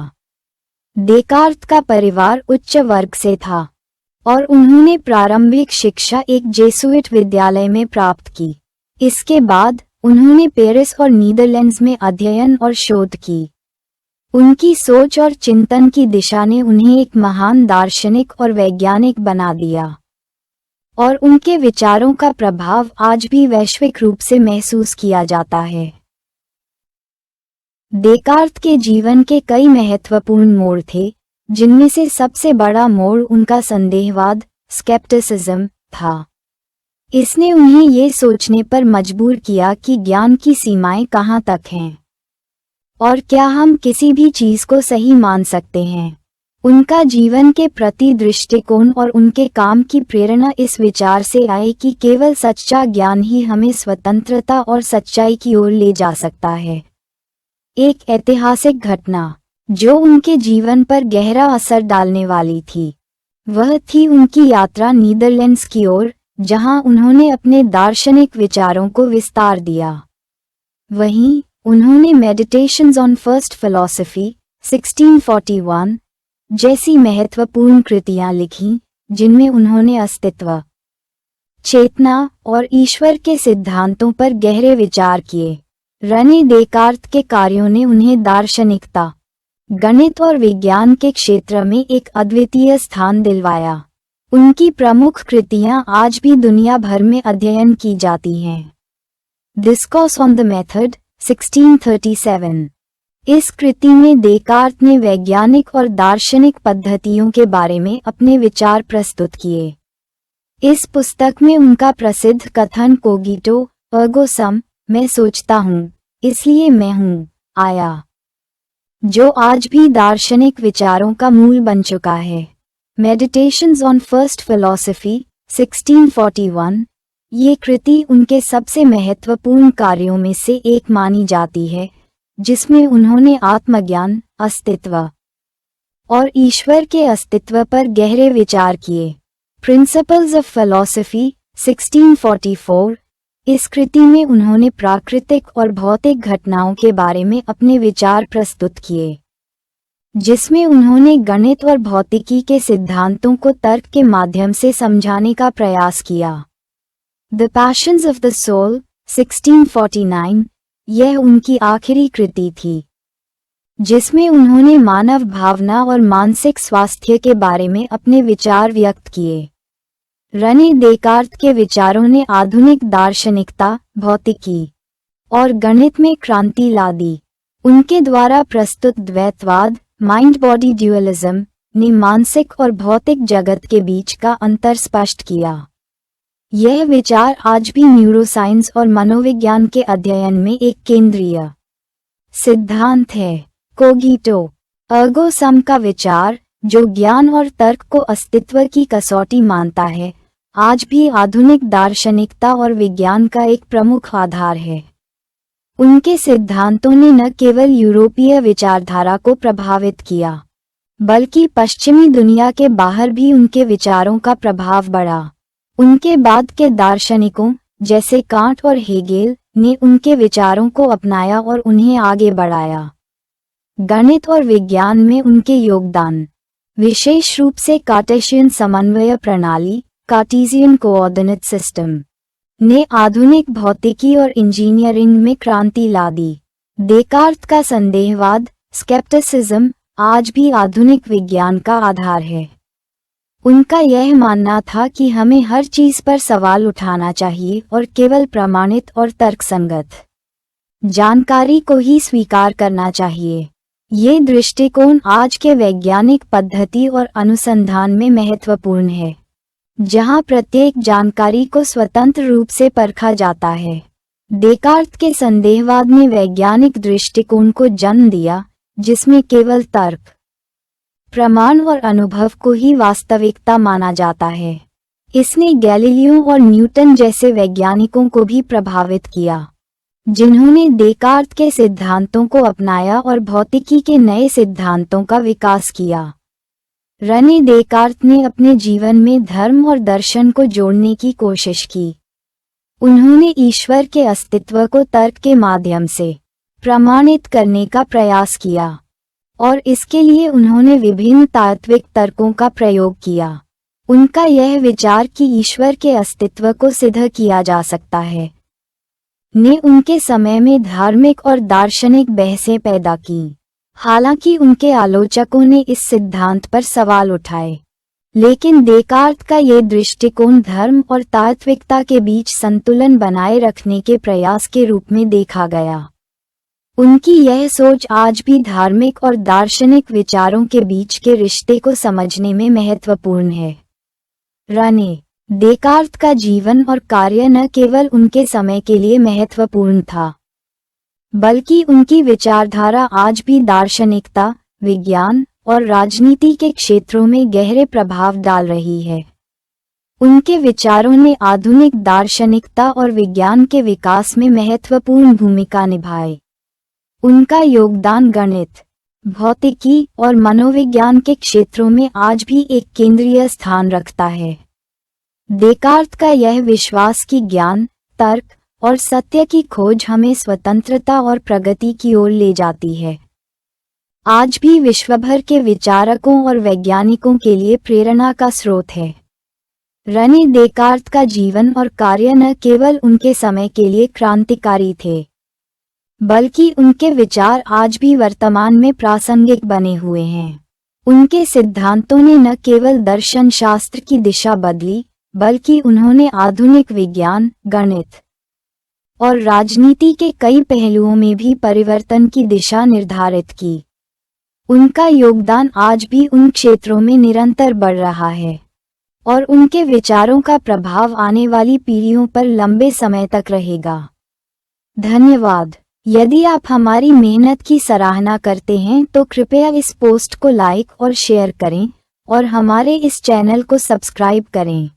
Speaker 1: देकार्त का परिवार उच्च वर्ग से था और उन्होंने प्रारंभिक शिक्षा एक जेसुइट विद्यालय में प्राप्त की। इसके बाद उन्होंने पेरिस और नीदरलैंड्स में अध्ययन और शोध की। उनकी सोच और चिंतन की दिशा ने उन्हें एक महान दार्शनिक और वैज्ञानिक बना दिया, और उनके विचारों का प्रभाव आज भी वैश्विक रूप से महसूस किया जाता है। देकार्त के जीवन के कई महत्वपूर्ण मोड़ थे, जिनमें से सबसे बड़ा मोड़ उनका संदेहवाद, स्केप्टिसिज्म था। इसने उन्हें ये सोचने पर मजबूर किया कि ज्ञान की सीमाएं कहाँ तक हैं और क्या हम किसी भी चीज को सही मान सकते हैं। उनका जीवन के प्रति दृष्टिकोण और उनके काम की प्रेरणा इस विचार से आई कि केवल सच्चा ज्ञान ही हमें स्वतंत्रता और सच्चाई की ओर ले जा सकता है। एक ऐतिहासिक घटना जो उनके जीवन पर गहरा असर डालने वाली थी, वह थी उनकी यात्रा नीदरलैंड्स की ओर, जहां उन्होंने अपने दार्शनिक विचारों को विस्तार दिया। वहीं उन्होंने मेडिटेशंस ऑन फर्स्ट फिलॉसफी 1641 जैसी महत्वपूर्ण कृतियां लिखीं, जिनमें उन्होंने अस्तित्व, चेतना और ईश्वर के सिद्धांतों पर गहरे विचार किए। रने देकार्त के कार्यों ने उन्हें दार्शनिकता, गणित और विज्ञान के क्षेत्र में एक अद्वितीय स्थान दिलवाया। उनकी प्रमुख कृतियां आज भी दुनिया भर में अध्ययन की जाती हैं। Discourse on the method 1637। इस कृति में देकार्त ने वैज्ञानिक और दार्शनिक पद्धतियों के बारे में अपने विचार प्रस्तुत किए। इस पुस्तक में उनका प्रसिद्ध कथन कोगिटो अर्गो सम, मैं सोचता हूँ इसलिए मैं हूँ, आया, जो आज भी दार्शनिक विचारों का मूल बन चुका है। मेडिटेशंस ऑन फर्स्ट फिलॉसफी 1641 ये कृति उनके सबसे महत्वपूर्ण कार्यों में से एक मानी जाती है, जिसमें उन्होंने आत्मज्ञान, अस्तित्व और ईश्वर के अस्तित्व पर गहरे विचार किए। प्रिंसिपल्स ऑफ फिलॉसफी 1644 इस कृति में उन्होंने प्राकृतिक और भौतिक घटनाओं के बारे में अपने विचार प्रस्तुत किए, जिसमें उन्होंने गणित और भौतिकी के सिद्धांतों को तर्क के माध्यम से समझाने का प्रयास किया। The passions of the soul 1649 यह उनकी आखिरी कृति थी, जिसमें उन्होंने मानव भावना और मानसिक स्वास्थ्य के बारे में अपने विचार व्यक्त किए। रने देकार्त के विचारों ने आधुनिक दार्शनिकता, भौतिकी और गणित में क्रांति ला दी। उनके द्वारा प्रस्तुत द्वैतवाद, माइंड बॉडी ड्यूअलिज्म ने मानसिक और भौतिक जगत के बीच का अंतर स्पष्ट किया। यह विचार आज भी न्यूरोसाइंस और मनोविज्ञान के अध्ययन में एक केंद्रीय सिद्धांत है। कोगिटो अर्गो सम का विचार, जो ज्ञान और तर्क को अस्तित्व की कसौटी मानता है, आज भी आधुनिक दार्शनिकता और विज्ञान का एक प्रमुख आधार है। उनके सिद्धांतों ने न केवल यूरोपीय विचारधारा को प्रभावित किया, बल्कि पश्चिमी दुनिया के बाहर भी उनके विचारों का प्रभाव बढ़ा। उनके बाद के दार्शनिकों जैसे कांट और हेगेल ने उनके विचारों को अपनाया और उन्हें आगे बढ़ाया। गणित और विज्ञान में उनके योगदान, विशेष रूप से कार्टेशियन समन्वय प्रणाली कार्टेशियन कोऑर्डिनेट सिस्टम ने आधुनिक भौतिकी और इंजीनियरिंग में क्रांति ला दी। देकार्त का संदेहवाद स्केप्टिसिज्म आज भी आधुनिक विज्ञान का आधार है। उनका यह मानना था कि हमें हर चीज पर सवाल उठाना चाहिए और केवल प्रमाणित और तर्कसंगत जानकारी को ही स्वीकार करना चाहिए। ये दृष्टिकोण आज के वैज्ञानिक पद्धति और अनुसंधान में महत्वपूर्ण है, जहां प्रत्येक जानकारी को स्वतंत्र रूप से परखा जाता है। देकार्त के संदेहवाद ने वैज्ञानिक दृष्टिकोण को जन्म दिया, जिसमें केवल तर्क, प्रमाण और अनुभव को ही वास्तविकता माना जाता है। इसने गैलीलियो और न्यूटन जैसे वैज्ञानिकों को भी प्रभावित किया, जिन्होंने देकार्त के सिद्धांतों को अपनाया और भौतिकी के नए सिद्धांतों का विकास किया। रेने देकार्त ने अपने जीवन में धर्म और दर्शन को जोड़ने की कोशिश की। उन्होंने ईश्वर के अस्तित्व को तर्क के माध्यम से प्रमाणित करने का प्रयास किया, और इसके लिए उन्होंने विभिन्न तात्विक तर्कों का प्रयोग किया। उनका यह विचार कि ईश्वर के अस्तित्व को सिद्ध किया जा सकता है ने उनके समय में धार्मिक और दार्शनिक बहसें पैदा की। हालांकि उनके आलोचकों ने इस सिद्धांत पर सवाल उठाए, लेकिन देकार्त का ये दृष्टिकोण धर्म और तात्विकता के बीच संतुलन बनाए रखने के प्रयास के रूप में देखा गया। उनकी यह सोच आज भी धार्मिक और दार्शनिक विचारों के बीच के रिश्ते को समझने में महत्वपूर्ण है। रेने देकार्त का जीवन और कार्य न केवल उनके समय के लिए महत्वपूर्ण था, बल्कि उनकी विचारधारा आज भी दार्शनिकता, विज्ञान और राजनीति के क्षेत्रों में गहरे प्रभाव डाल रही है। उनके विचारों ने आधुनिक दार्शनिकता और विज्ञान के विकास में महत्वपूर्ण भूमिका निभाई। उनका योगदान गणित, भौतिकी और मनोविज्ञान के क्षेत्रों में आज भी एक केंद्रीय स्थान रखता है। देकार्त का यह विश्वास कि ज्ञान, तर्क और सत्य की खोज हमें स्वतंत्रता और प्रगति की ओर ले जाती है, आज भी विश्वभर के विचारकों और वैज्ञानिकों के लिए प्रेरणा का स्रोत है। रेने देकार्त का जीवन और कार्य न केवल उनके समय के लिए क्रांतिकारी थे, बल्कि उनके विचार आज भी वर्तमान में प्रासंगिक बने हुए हैं। उनके सिद्धांतों ने न केवल दर्शन शास्त्र की दिशा बदली, बल्कि उन्होंने आधुनिक विज्ञान, गणित और राजनीति के कई पहलुओं में भी परिवर्तन की दिशा निर्धारित की। उनका योगदान आज भी उन क्षेत्रों में निरंतर बढ़ रहा है, और उनके विचारों का प्रभाव आने वाली पीढ़ियों पर लंबे समय तक रहेगा। धन्यवाद। यदि आप हमारी मेहनत की सराहना करते हैं तो कृपया इस पोस्ट को लाइक और शेयर करें, और हमारे इस चैनल को सब्सक्राइब करें।